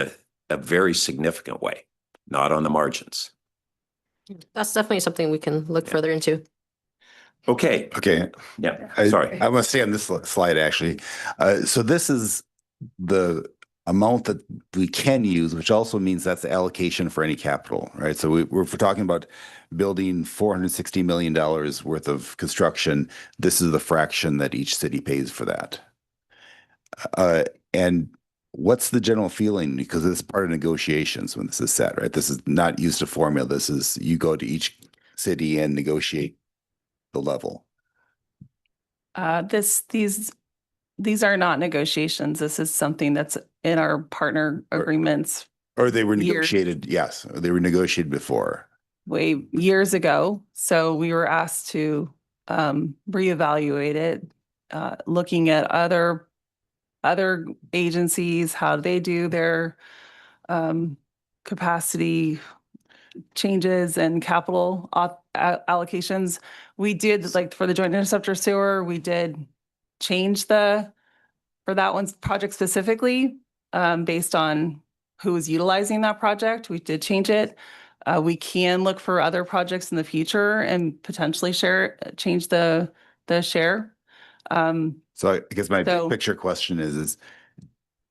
a very significant way, not on the margins. That's definitely something we can look further into. Okay. Okay. Yeah. I- Sorry. I must stay on this slide, actually. So this is the amount that we can use, which also means that's the allocation for any capital, right? So we're talking about building $460 million worth of construction. This is the fraction that each city pays for that. And what's the general feeling? Because it's part of negotiations when this is set, right? This is not used a formula. This is, you go to each city and negotiate the level. These are not negotiations. This is something that's in our partner agreements Or they were Years. negotiated, yes, they were negotiated before. way years ago. So we were asked to reevaluate it, looking at other agencies, how they do their capacity changes and capital allocations. We did, like for the joint interceptor sewer, we did change for that one's project specifically, based on who was utilizing that project. We did change it. We can look for other projects in the future and potentially change the share. So I guess my So- big picture question is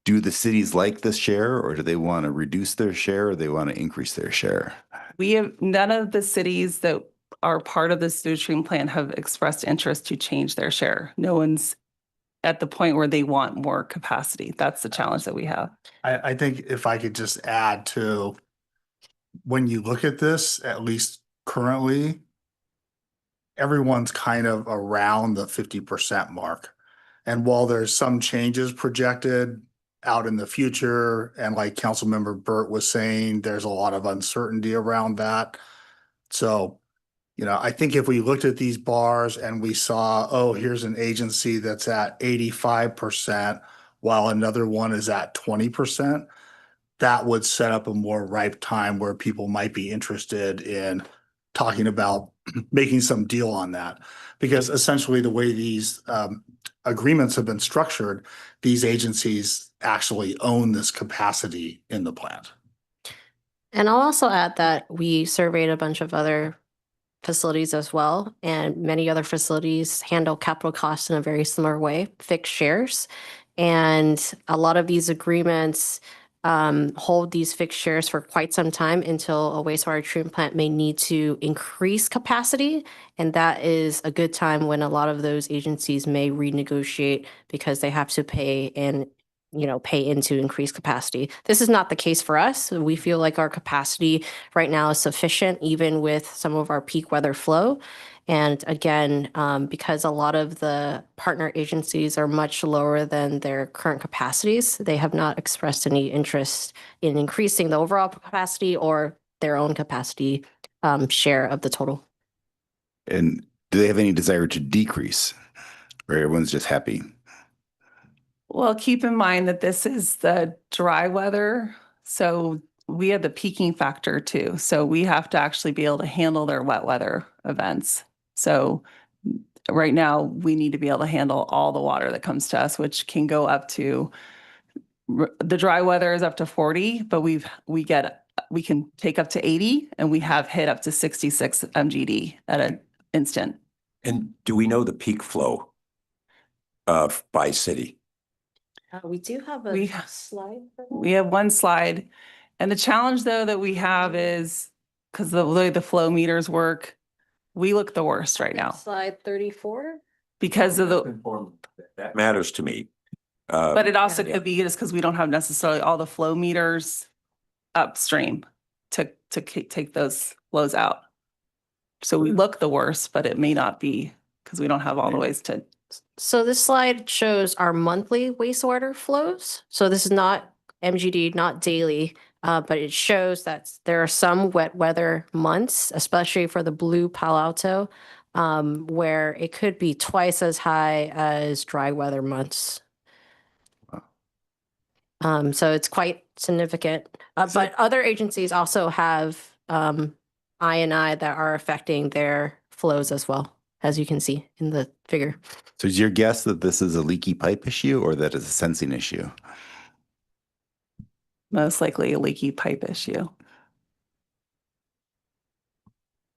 do the cities like this share, or do they want to reduce their share, or they want to increase their share? We have, none of the cities that are part of the sewage treatment plan have expressed interest to change their share. No one's at the point where they want more capacity. That's the challenge that we have. I think if I could just add to, when you look at this, at least currently, everyone's kind of around the 50% mark. And while there's some changes projected out in the future, and like Councilmember Burt was saying, there's a lot of uncertainty around that. So, I think if we looked at these bars and we saw, oh, here's an agency that's at 85%, while another one is at 20%, that would set up a more ripe time where people might be interested in talking about making some deal on that. Because essentially the way these agreements have been structured, these agencies actually own this capacity in the plant. And I'll also add that we surveyed a bunch of other facilities as well, and many other facilities handle capital costs in a very similar way, fixed shares. And a lot of these agreements hold these fixed shares for quite some time until a wastewater treatment plant may need to increase capacity. And that is a good time when a lot of those agencies may renegotiate because they have to pay into increased capacity. This is not the case for us. We feel like our capacity right now is sufficient, even with some of our peak weather flow. And again, because a lot of the partner agencies are much lower than their current capacities, they have not expressed any interest in increasing the overall capacity or their own capacity share of the total. And do they have any desire to decrease, or everyone's just happy? Well, keep in mind that this is the dry weather. So we have the peaking factor too. So we have to actually be able to handle their wet weather events. So right now we need to be able to handle all the water that comes to us, which can go up to, the dry weather is up to 40, but we can take up to 80, and we have hit up to 66 MGD at an instant. And do we know the peak flow by city? We do have a We- slide. We have one slide. And the challenge though that we have is, because the way the flow meters work, we look the worst right now Slide 34. because of the, That matters to me. but it also Yeah. could be just because we don't have necessarily all the flow meters upstream to take those flows out. So we look the worst, but it may not be because we don't have all the ways to. So this slide shows our monthly wastewater flows. So this is not MGD, not daily, but it shows that there are some wet weather months, especially for the blue Palo Alto, where it could be twice as high as dry weather months. So it's quite significant. But other agencies also have I&I that are affecting their flows as well, as you can see in the figure. So is your guess that this is a leaky pipe issue or that it's a sensing issue? Most likely a leaky pipe issue.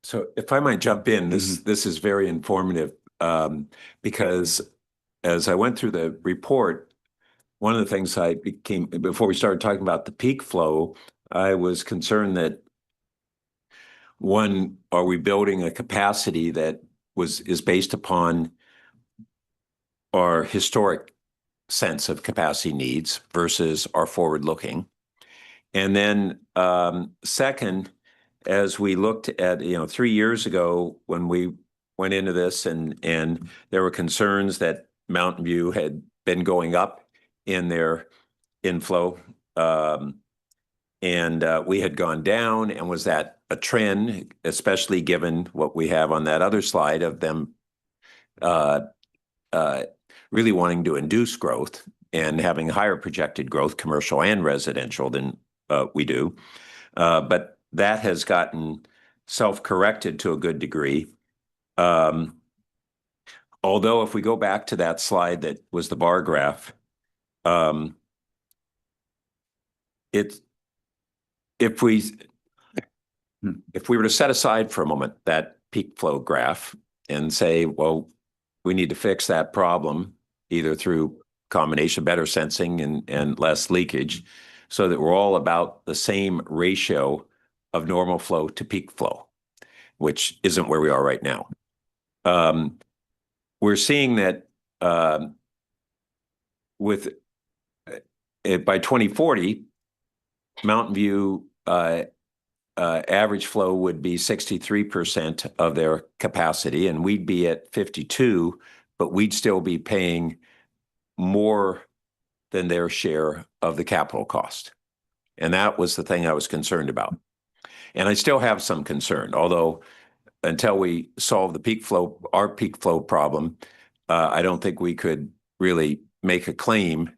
So if I might jump in, this is very informative because as I went through the report, one of the things before we started talking about the peak flow, I was concerned that one, are we building a capacity that is based upon our historic sense of capacity needs versus our forward looking? And then second, as we looked at, 3 years ago when we went into this and there were concerns that Mountain View had been going up in their inflow and we had gone down, and was that a trend, especially given what we have on that other slide of them really wanting to induce growth and having higher projected growth, commercial and residential, than we do. But that has gotten self-corrected to a good degree. Although if we go back to that slide that was the bar graph, if we were to set aside for a moment that peak flow graph and say, well, we need to fix that problem either through combination of better sensing and less leakage, so that we're all about the same ratio of normal flow to peak flow, which isn't where we are right now. We're seeing that with by 2040, Mountain View average flow would be 63% of their capacity, and we'd be at 52, but we'd still be paying more than their share of the capital cost. And that was the thing I was concerned about. And I still have some concern, although until we solve our peak flow problem, I don't think we could really make a claim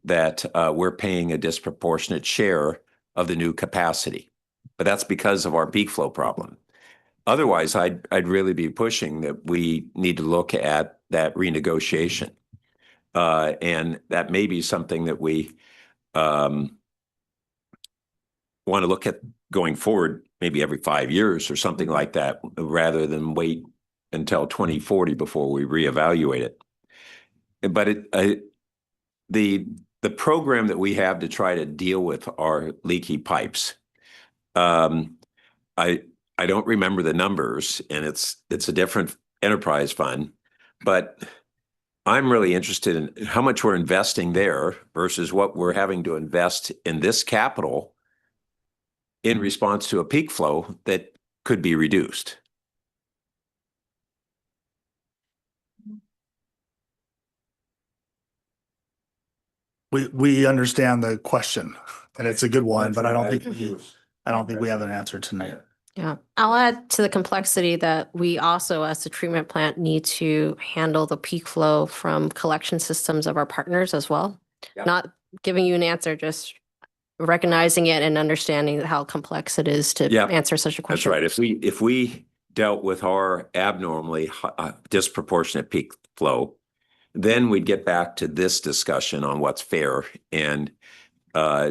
that we're paying a disproportionate share of the new capacity. But that's because of our peak flow problem. Otherwise, I'd really be pushing that we need to look at that renegotiation. And that may be something that we want to look at going forward, maybe every 5 years or something like that, rather than wait until 2040 before we reevaluate it. But the program that we have to try to deal with our leaky pipes, I don't remember the numbers, and it's a different enterprise fund, but I'm really interested in how much we're investing there versus what we're having to invest in this capital in response to a peak flow that could be reduced. We understand the question, and it's a good one, but I don't think we have an answer tonight. Yeah, I'll add to the complexity that we also, as the treatment plant, need to handle the peak flow from collection systems of our partners as well. Yeah. Not giving you an answer, just recognizing it and understanding how complex it is to Yeah, answer such a That's question. right. If we dealt with our abnormally disproportionate peak flow, then we'd get back to this discussion on what's fair and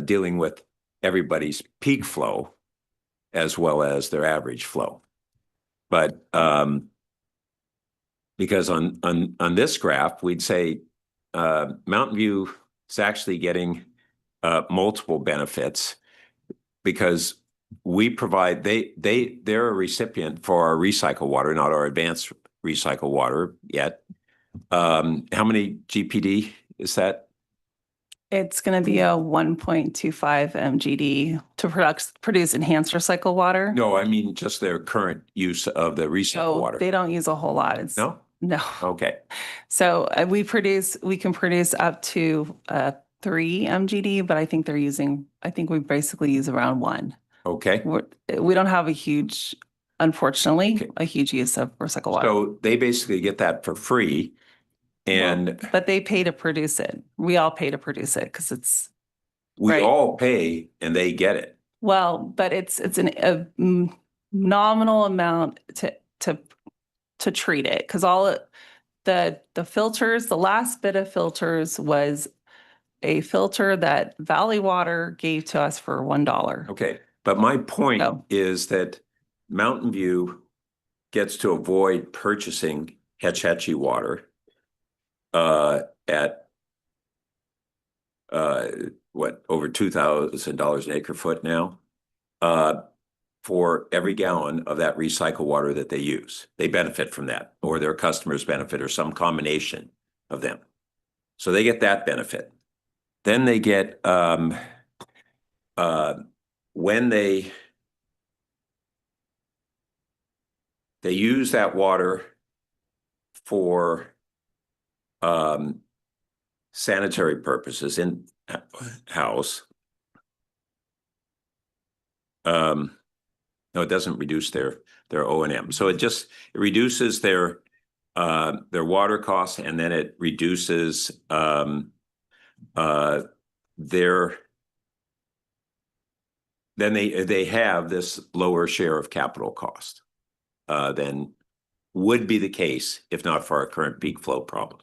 dealing with everybody's peak flow as well as their average flow. But because on this graph, we'd say Mountain View is actually getting multiple benefits because we provide, they're a recipient for our recycled water, not our advanced recycled water yet. How many GPD is that? It's going to be a 1.25 MGD to produce enhanced recycled water. No, I mean just their current use of the recycled water. They don't use a whole lot. No? No. Okay. So we can produce up to 3 MGD, but I think we basically use around 1. Okay. We don't have unfortunately, Okay. a huge use of recycled water. So they basically get that for free. And But they pay to produce it. We all pay to produce it because it's we right. all pay and they get it. Well, but it's a nominal amount to treat it because the filters, the last bit of filters was a filter that Valley Water gave to us for $1. Okay. But my point is that Mountain View gets to avoid purchasing Hetch Hetchy water at over $2,000 an acre foot now for every gallon of that recycled water that they use. They benefit from that, or their customers benefit, or some combination of them. So they get that benefit. Then they get when they use that water for sanitary purposes in house. No, it doesn't reduce their O&M. So it reduces their water costs, and then it reduces then they have this lower share of capital cost than would be the case if not for our current peak flow problem.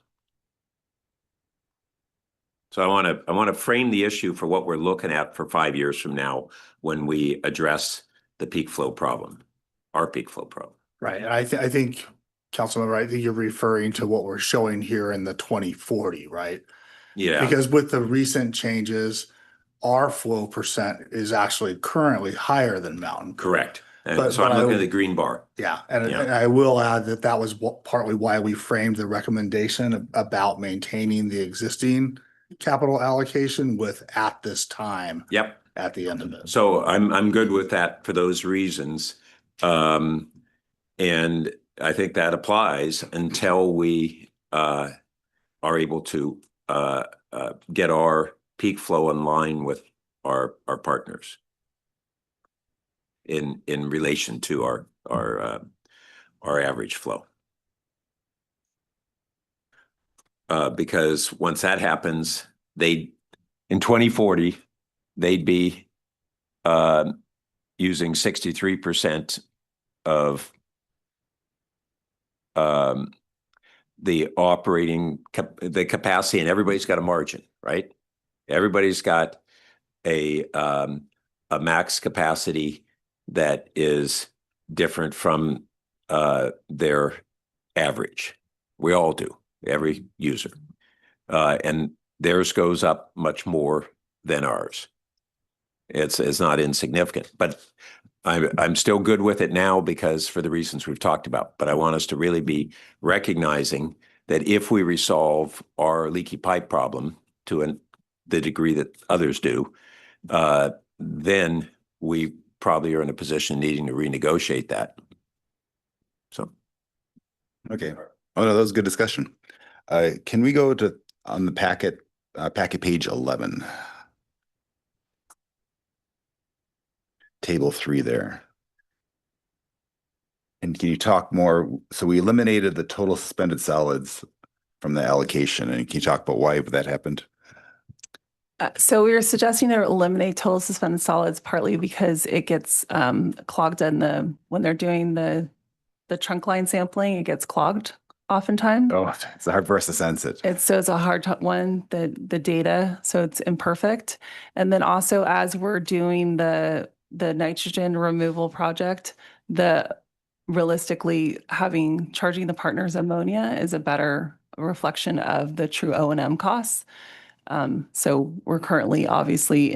So I want to frame the issue for what we're looking at for 5 years from now when we address the peak flow problem, our peak flow problem. Right. And I think, Councilmember, I think you're referring to what we're showing here in the 2040, right? Yeah. Because with the recent changes, our flow percent is actually currently higher than Mountain. Correct. And But so I'm looking at the green bar. Yeah, and I will add that was partly why we framed the recommendation about maintaining the existing capital allocation with at this time Yep. at the end of it. So I'm good with that for those reasons. And I think that applies until we are able to get our peak flow in line with our partners in relation to our average flow. Because once that happens, in 2040, they'd be using 63% of the the capacity, and everybody's got a margin, right? Everybody's got a max capacity that is different from their average. We all do, every user. And theirs goes up much more than ours. It's not insignificant, but I'm still good with it now because for the reasons we've talked about. But I want us to really be recognizing that if we resolve our leaky pipe problem to the degree that others do, then we probably are in a position needing to renegotiate that. So, Okay. Oh no, that was a good discussion. Can we go to on the packet page 11, table 3 there? And can you talk more? So we eliminated the total suspended solids from the allocation, and can you talk about why that happened? So we were suggesting to eliminate total suspended solids partly because it gets clogged in when they're doing the trunk line sampling, it gets clogged oftentimes. Oh, it's hard for us to sense it. It's a hard one, the data, so it's imperfect. And then also as we're doing the nitrogen removal project, realistically charging the partners ammonia is a better reflection of the true O&M costs. So we're currently obviously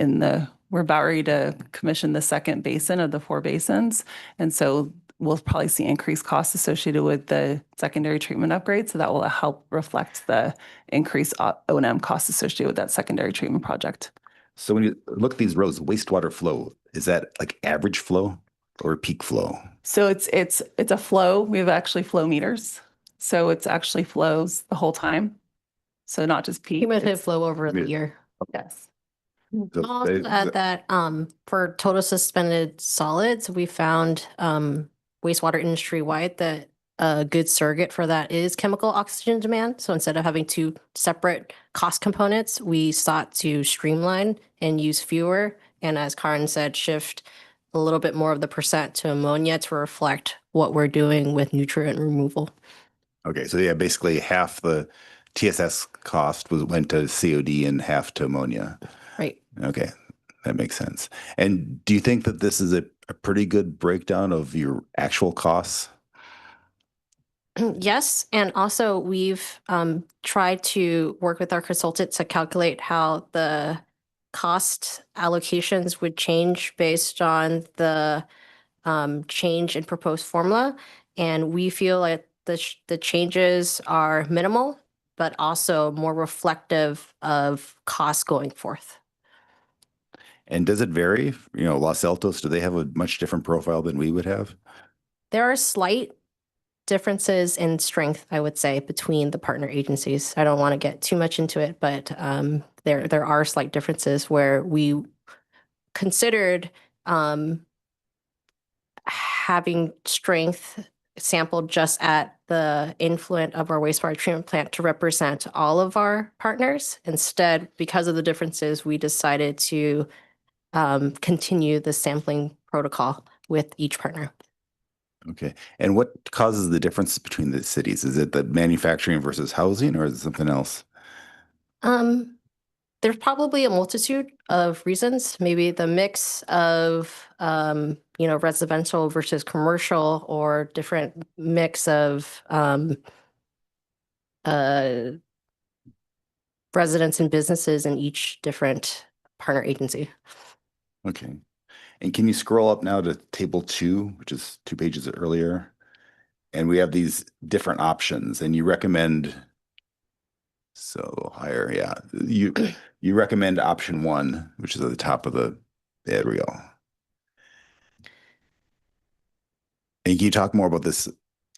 we're about ready to commission the second basin of the 4 basins. And so we'll probably see increased costs associated with the secondary treatment upgrade. So that will help reflect the increased O&M costs associated with that secondary treatment project. So when you look at these rows, wastewater flow, is that like average flow or peak flow? So it's a flow. We have actually flow meters. So it's actually flows the whole time. So not just peak. Cumulative flow over the year. Yes. So I'll also add that for total suspended solids, we found wastewater industry wide that a good surrogate for that is chemical oxygen demand. So instead of having 2 separate cost components, we sought to streamline and use fewer. And as Karin said, shift a little bit more of the percent to ammonia to reflect what we're doing with nutrient removal. Okay, so yeah, basically half the TSS cost went to COD and half to ammonia. Right. Okay, that makes sense. And do you think that this is a pretty good breakdown of your actual costs? Yes, and also we've tried to work with our consultant to calculate how the cost allocations would change based on the change in proposed formula. And we feel like the changes are minimal, but also more reflective of costs going forth. And does it vary? You know, Los Altos, do they have a much different profile than we would have? There are slight differences in strength, I would say, between the partner agencies. I don't want to get too much into it, but there are slight differences where we considered having strength sampled just at the influent of our wastewater treatment plant to represent all of our partners. Instead, because of the differences, we decided to continue the sampling protocol with each partner. Okay. And what causes the difference between the cities? Is it the manufacturing versus housing, or is it something else? There's probably a multitude of reasons. Maybe the mix of residential versus commercial, or different mix of residents and businesses in each different partner agency. Okay. And can you scroll up now to table 2, which is 2 pages earlier? And we have these different options, and you recommend So higher, yeah. You recommend option 1, which is at the top of the reel. And can you talk more about this,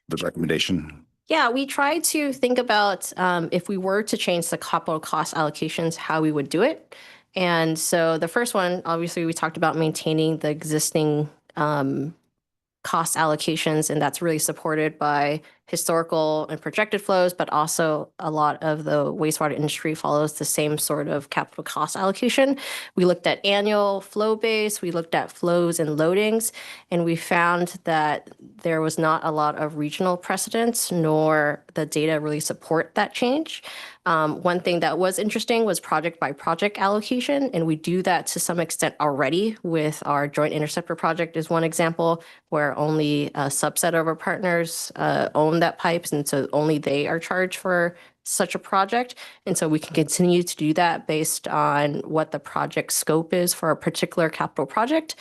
the recommendation? Yeah, we tried to think about if we were to change the capital cost allocations, how we would do it. And so the first one, obviously, we talked about maintaining the existing cost allocations, and that's really supported by historical and projected flows, but also a lot of the wastewater industry follows the same sort of capital cost allocation. We looked at annual flow base, we looked at flows and loadings, and we found that there was not a lot of regional precedents, nor the data really support that change. One thing that was interesting was project by project allocation, and we do that to some extent already with our joint interceptor project is one example where only a subset of our partners own that pipes, and so only they are charged for such a project. And so we can continue to do that based on what the project scope is for a particular capital project.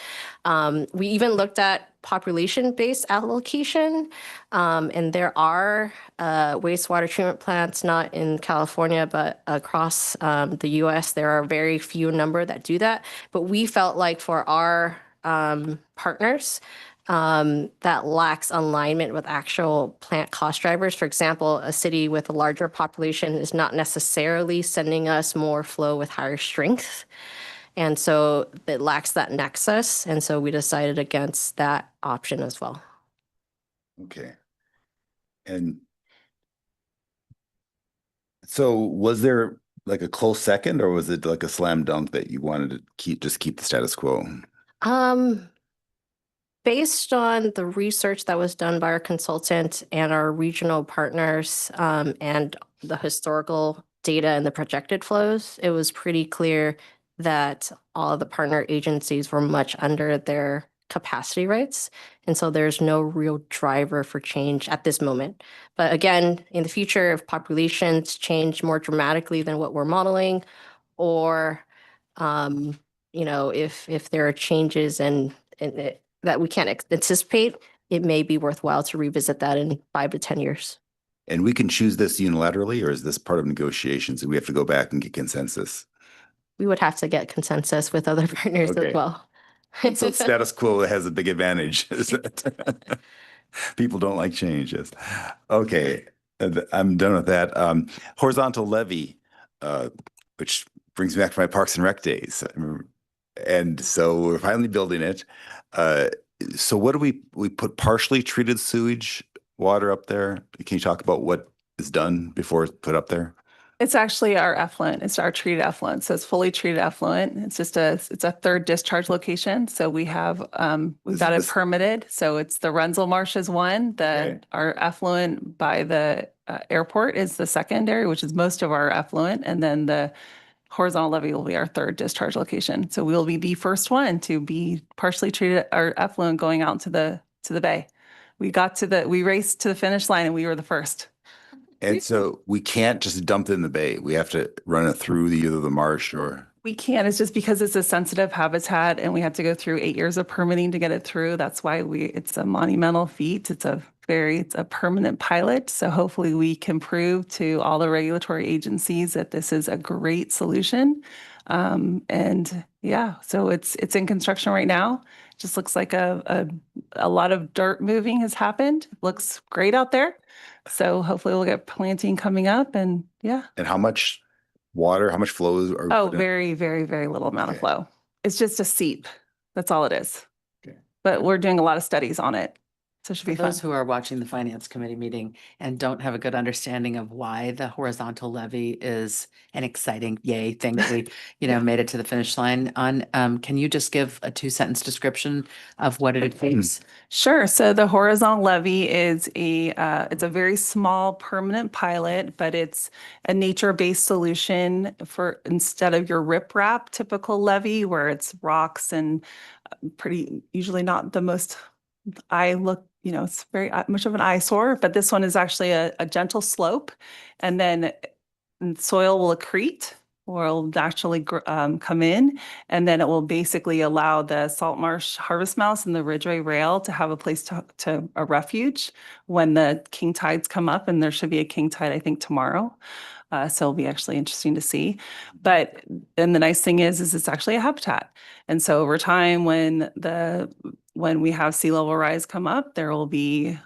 We even looked at population-based allocation, and there are wastewater treatment plants, not in California, but across the US, there are very few number that do that. But we felt like for our partners, that lacks alignment with actual plant cost drivers. For example, a city with a larger population is not necessarily sending us more flow with higher strength. And so it lacks that nexus. And so we decided against that option as well. Okay. And so was there like a close second, or was it like a slam dunk that you wanted to keep the status quo? Based on the research that was done by our consultant and our regional partners, and the historical data and the projected flows, it was pretty clear that all of the partner agencies were much under their capacity rates. And so there's no real driver for change at this moment. But again, in the future, if populations change more dramatically than what we're modeling, or if there are changes and that we can't anticipate, it may be worthwhile to revisit that in 5 to 10 years. And we can choose this unilaterally, or is this part of negotiations and we have to go back and get consensus? We would have to get consensus with other partners Okay. as well. So status quo has a big advantage. People don't like change. Yes. Okay. I'm done with that. Horizontal levy, which brings me back to my Parks and Rec days. And so we're finally building it. So what do we put partially treated sewage water up there? Can you talk about what is done before it's put up there? It's actually our effluent. It's our treated effluent. So it's fully treated effluent. It's a third discharge location. So we've got it permitted. So it's the Renzel Marsh is one. Our effluent by the airport is the secondary, which is most of our effluent. And then the horizontal levee will be our third discharge location. So we'll be the first one to be partially treated our effluent going out to the bay. We raced to the finish line and we were the first. And so we can't just dump it in the bay. We have to run it through either the marsh or. We can. It's just because it's a sensitive habitat and we have to go through 8 years of permitting to get it through. That's why it's a monumental feat. It's a permanent pilot. So hopefully we can prove to all the regulatory agencies that this is a great solution. And yeah, so it's in construction right now. It just looks like a lot of dirt moving has happened. Looks great out there. So hopefully we'll get planting coming up and yeah. And how much water, how much flows are? Oh, very, very, very little amount of flow. It's just a seep. That's all it is. Okay. But we're doing a lot of studies on it. So it should be For fun. those who are watching the finance committee meeting and don't have a good understanding of why the horizontal levee is an exciting yay thing that we, made it to the finish line on, can you just give a 2-sentence description of what it includes? Sure. So the horizontal levee is it's a very small permanent pilot, but it's a nature-based solution for instead of your riprap typical levee where it's rocks and pretty usually not the most it's very much of an eyesore, but this one is actually a gentle slope, and then soil will accrete or will naturally come in, and then it will basically allow the salt marsh harvest mouse and the ridgeway rail to have a place to a refuge when the king tides come up, and there should be a king tide, I think, tomorrow. So it'll be actually interesting to see. But and the nice thing is it's actually a habitat. And so over time, when we have sea level rise come up, there will be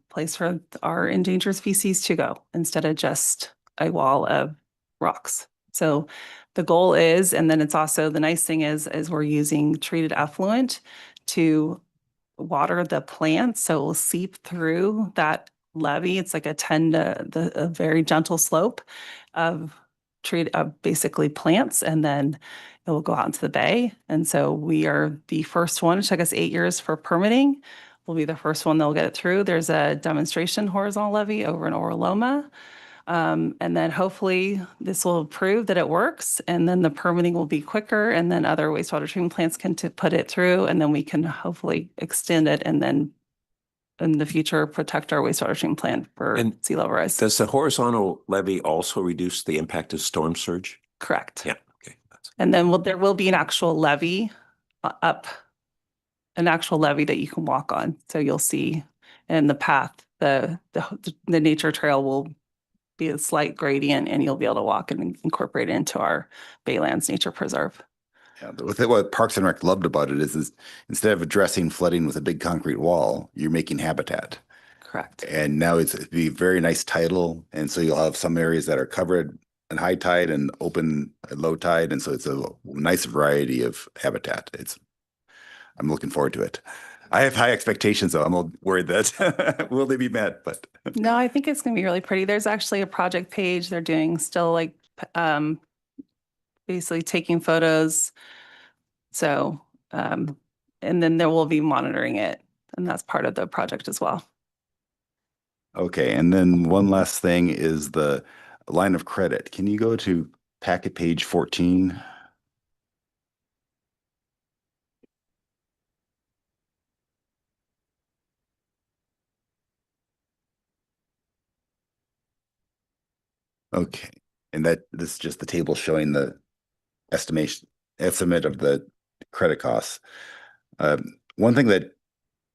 place for our endangered species to go instead of just a wall of rocks. So the goal is, and then it's also the nice thing is we're using treated effluent to water the plants, so it will seep through that levee. It's like a very gentle slope of basically plants, and then it will go out into the bay. And so we are the first one. It took us 8 years for permitting. We'll be the first one that'll get it through. There's a demonstration horizontal levee over in Orloma. And then hopefully this will prove that it works, and then the permitting will be quicker, and then other wastewater treatment plants can put it through, and then we can hopefully extend it, and then in the future protect our wastewater treatment plant for And sea level rise. Does the horizontal levee also reduce the impact of storm surge? Correct. Yeah. Okay. And then there will be an actual levee an actual levee that you can walk on. So you'll see in the path, the nature trail will be a slight gradient, and you'll be able to walk and incorporate it into our Baylands Nature Preserve. Yeah, what Parks and Rec loved about it is instead of addressing flooding with a big concrete wall, you're making habitat. Correct. And now it'd be very nice tidal. And so you'll have some areas that are covered at high tide and open at low tide. And so it's a nice variety of habitat. I'm looking forward to it. I have high expectations, though. I'm worried that will they be met? But No, I think it's going to be really pretty. There's actually a project page. They're doing still like basically taking photos. So, and then there will be monitoring it. And that's part of the project as well. okay. And then one last thing is the line of credit. Can you go to packet page 14? Okay. And this is just the table showing the estimate of the credit costs. One thing that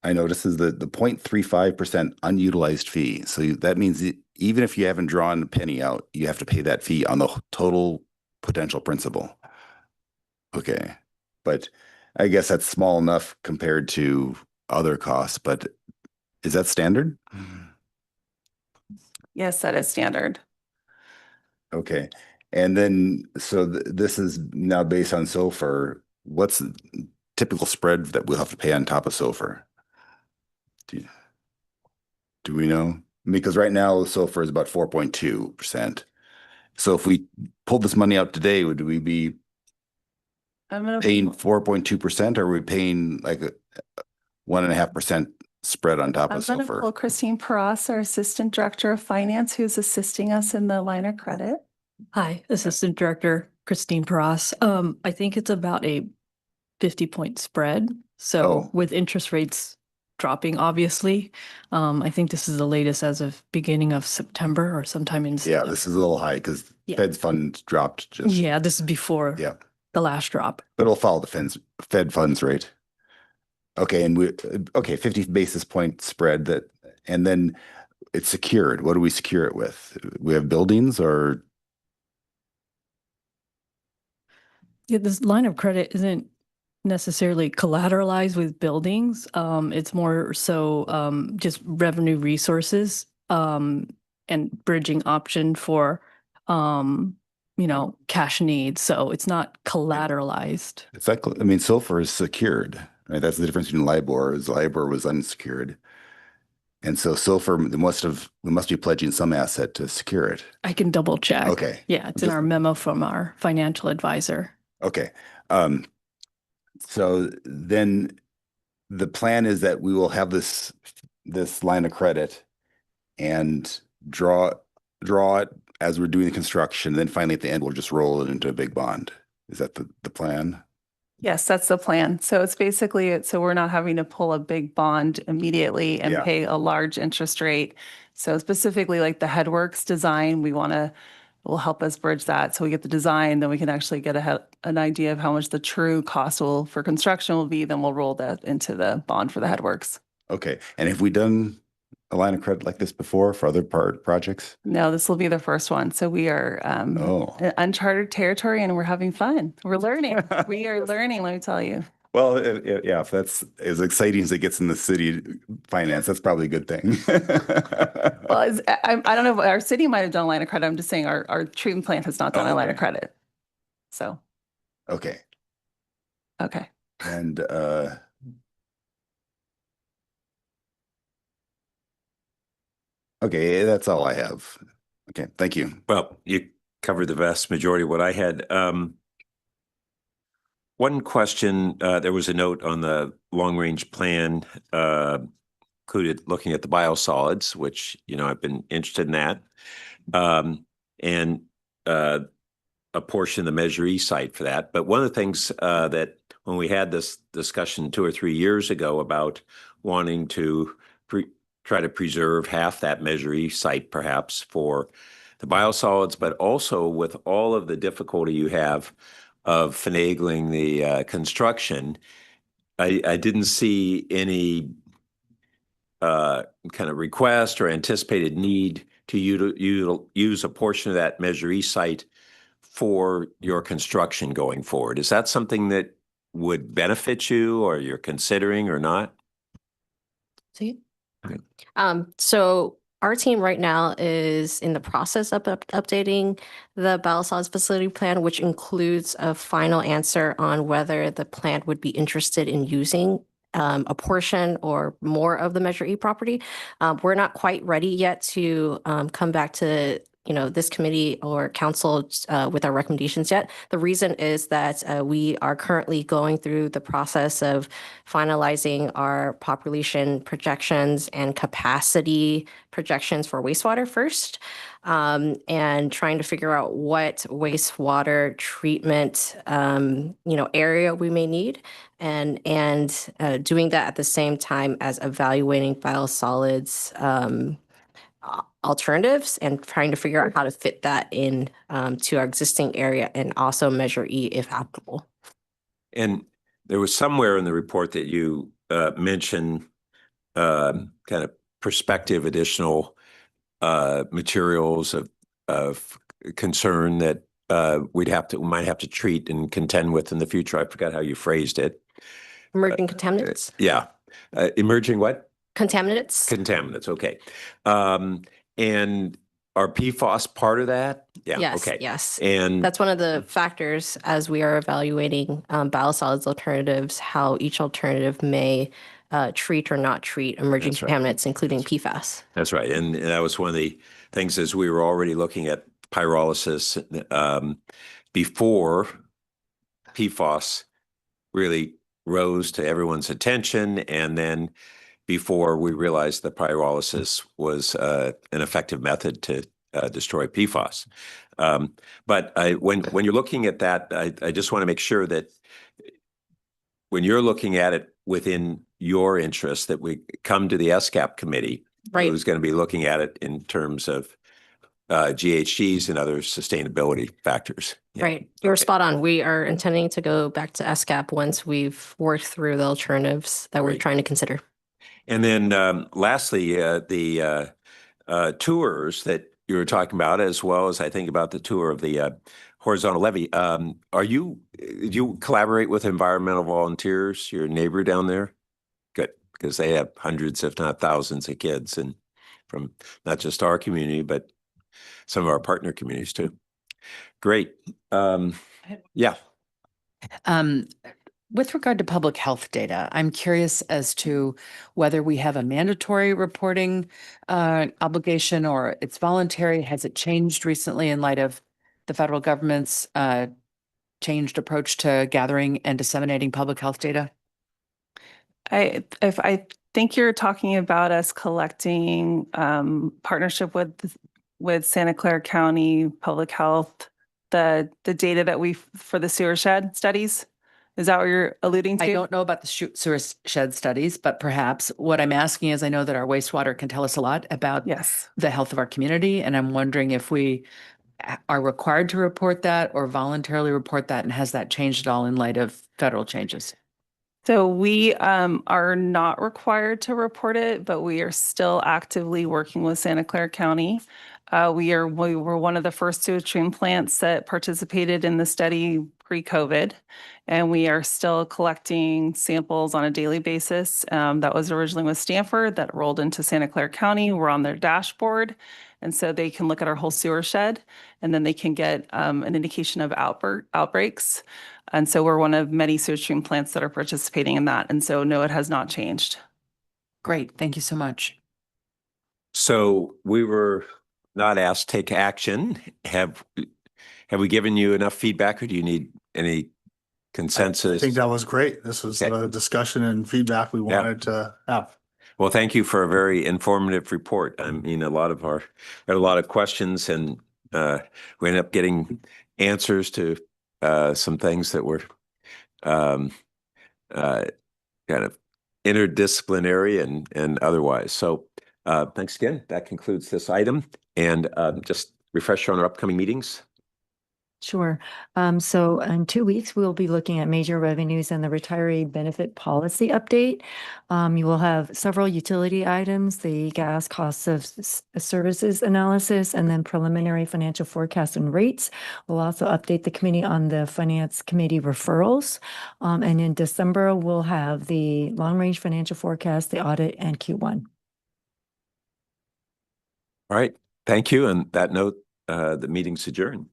I noticed is the 0.35% unutilized fee. So that means that even if you haven't drawn a penny out, you have to pay that fee on the total potential principal. Okay. But I guess that's small enough compared to other costs, but is that standard? Yes, that is standard. Okay. And then, so this is now based on SOFR. What's the typical spread that we'll have to pay on top of SOFR? Do we know? Because right now SOFR is about 4.2%. So if we pulled this money out today, would we be paying 4.2%, or are we paying like a 1.5% spread on top I'm of going to SOFR? pull Christine Peras, our Assistant Director of Finance, who's assisting us in the line of credit. Hi, Assistant Director Christine Peras. I think it's about a 50-point spread. So Oh. with interest rates dropping, obviously, I think this is the latest as of beginning of September or sometime in Yeah, September. this is a little high because Yeah. Fed's funds dropped just. Yeah, this is before Yeah, the last drop. but it'll follow the Fed funds rate. Okay, and 50 basis point spread that, and then it's secured. What do we secure it with? We have buildings or? Yeah, this line of credit isn't necessarily collateralized with buildings. It's more so just revenue resources and bridging option for cash needs. So it's not collateralized. It's like, I mean, SOFR is secured, right? That's the difference between LIBOR. LIBOR was unsecured. And so SOFR, we must be pledging some asset to secure it. I can double check. Okay. Yeah, it's in our memo from our financial advisor. Okay. So then the plan is that we will have this line of credit and draw it as we're doing the construction. Then finally at the end, we'll just roll it into a big bond. Is that the plan? Yes, that's the plan. So it's basically so we're not having to pull a big bond immediately and Yeah. pay a large interest rate. So specifically like the headworks design, will help us bridge that. So we get the design, then we can actually get an idea of how much the true cost for construction will be. Then we'll roll that into the bond for the headworks. Okay. And have we done a line of credit like this before for other projects? No, this will be the first one. So we are Oh. in uncharted territory and we're having fun. We're learning. We are learning, let me tell you. Well, yeah, if that's as exciting as it gets in the city finance, that's probably a good thing. Well, I don't know, our city might have done a line of credit. I'm just saying our treatment plant has not done a line of Okay. credit. So, Okay. okay. And okay, that's all I have. Okay, thank you. Well, you covered the vast majority of what I had. One question, there was a note on the long-range plan, included looking at the biosolids, which, I've been interested in that. And a portion of the Measure E site for that. But one of the things that when we had this discussion 2 or 3 years ago about wanting to try to preserve half that Measure E site perhaps for the biosolids, but also with all of the difficulty you have of finagling the construction, I didn't see any kind of request or anticipated need to use a portion of that Measure E site for your construction going forward. Is that something that would benefit you or you're considering or not? See? Okay. So our team right now is in the process of updating the biosolids facility plan, which includes a final answer on whether the plant would be interested in using a portion or more of the Measure E property. We're not quite ready yet to come back to this committee or council with our recommendations yet. The reason is that we are currently going through the process of finalizing our population projections and capacity projections for wastewater first, and trying to figure out what wastewater treatment area we may need, and doing that at the same time as evaluating biosolids alternatives and trying to figure out how to fit that in to our existing area and also Measure E if applicable. And there was somewhere in the report that you mentioned kind of prospective additional materials of concern that we might have to treat and contend with in the future. I forgot how you phrased it. Emerging contaminants? Yeah. Emerging what? Contaminants? Contaminants, okay. And are PFAS part of that? Yeah, Yes, okay. yes. And that's one of the factors as we are evaluating biosolids alternatives, how each alternative may treat or not treat emerging That's right. contaminants, including PFAS. That's right. And that was one of the things as we were already looking at pyrolysis before PFAS really rose to everyone's attention. And then before we realized that pyrolysis was an effective method to destroy PFAS. But when you're looking at that, I just want to make sure that when you're looking at it within your interest, that we come to the SCAP committee, Right. who's going to be looking at it in terms of GHGs and other sustainability factors. Yeah. Right. You're Okay. spot on. We are intending to go back to SCAP once we've worked through the alternatives that we're Great. trying to consider. And then lastly, the tours that you were talking about, as well as I think about the tour of the horizontal levee. Do you collaborate with environmental volunteers, your neighbor down there? Good, because they have hundreds, if not thousands of kids, and from not just our community, but some of our partner communities too. Great. Yeah. With regard to public health data, I'm curious as to whether we have a mandatory reporting obligation or it's voluntary. Has it changed recently in light of the federal government's changed approach to gathering and disseminating public health data? I think you're talking about us collecting partnership with Santa Clara County Public Health, the data that for the sewer shed studies. Is that what you're alluding to? I don't know about the sewer shed studies, but perhaps what I'm asking is I know that our wastewater can tell us a lot about the health of our community. And I'm wondering if we are required to report that or voluntarily report that, and has that changed at all in light of federal changes? So we are not required to report it, but we are still actively working with Santa Clara County. We were one of the first sewage treatment plants that participated in the study pre-COVID, and we are still collecting samples on a daily basis. That was originally with Stanford, that rolled into Santa Clara County. We're on their dashboard, and so they can look at our whole sewer shed, and then they can get an indication of outbreaks. And so we're one of many sewage treatment plants that are participating in that. And so no, it has not changed. Great. Thank you so much. So we were not asked to take action. Have we given you enough feedback, or do you need any consensus? I think that was great. This was Okay. the discussion and feedback we wanted to have. Well, thank you for a very informative report. I mean, we had a lot of questions, and we ended up getting answers to some things that were kind of interdisciplinary and otherwise. So thanks again. That concludes this item. And just refresh on our upcoming meetings. Sure. So in 2 weeks, we'll be looking at major revenues and the retiree benefit policy update. You will have several utility items, the gas costs of services analysis, and then preliminary financial forecast and rates. We'll also update the committee on the finance committee referrals. And in December, we'll have the long-range financial forecast, the audit, and Q1. All right. Thank you. And that note, the meeting's adjourned.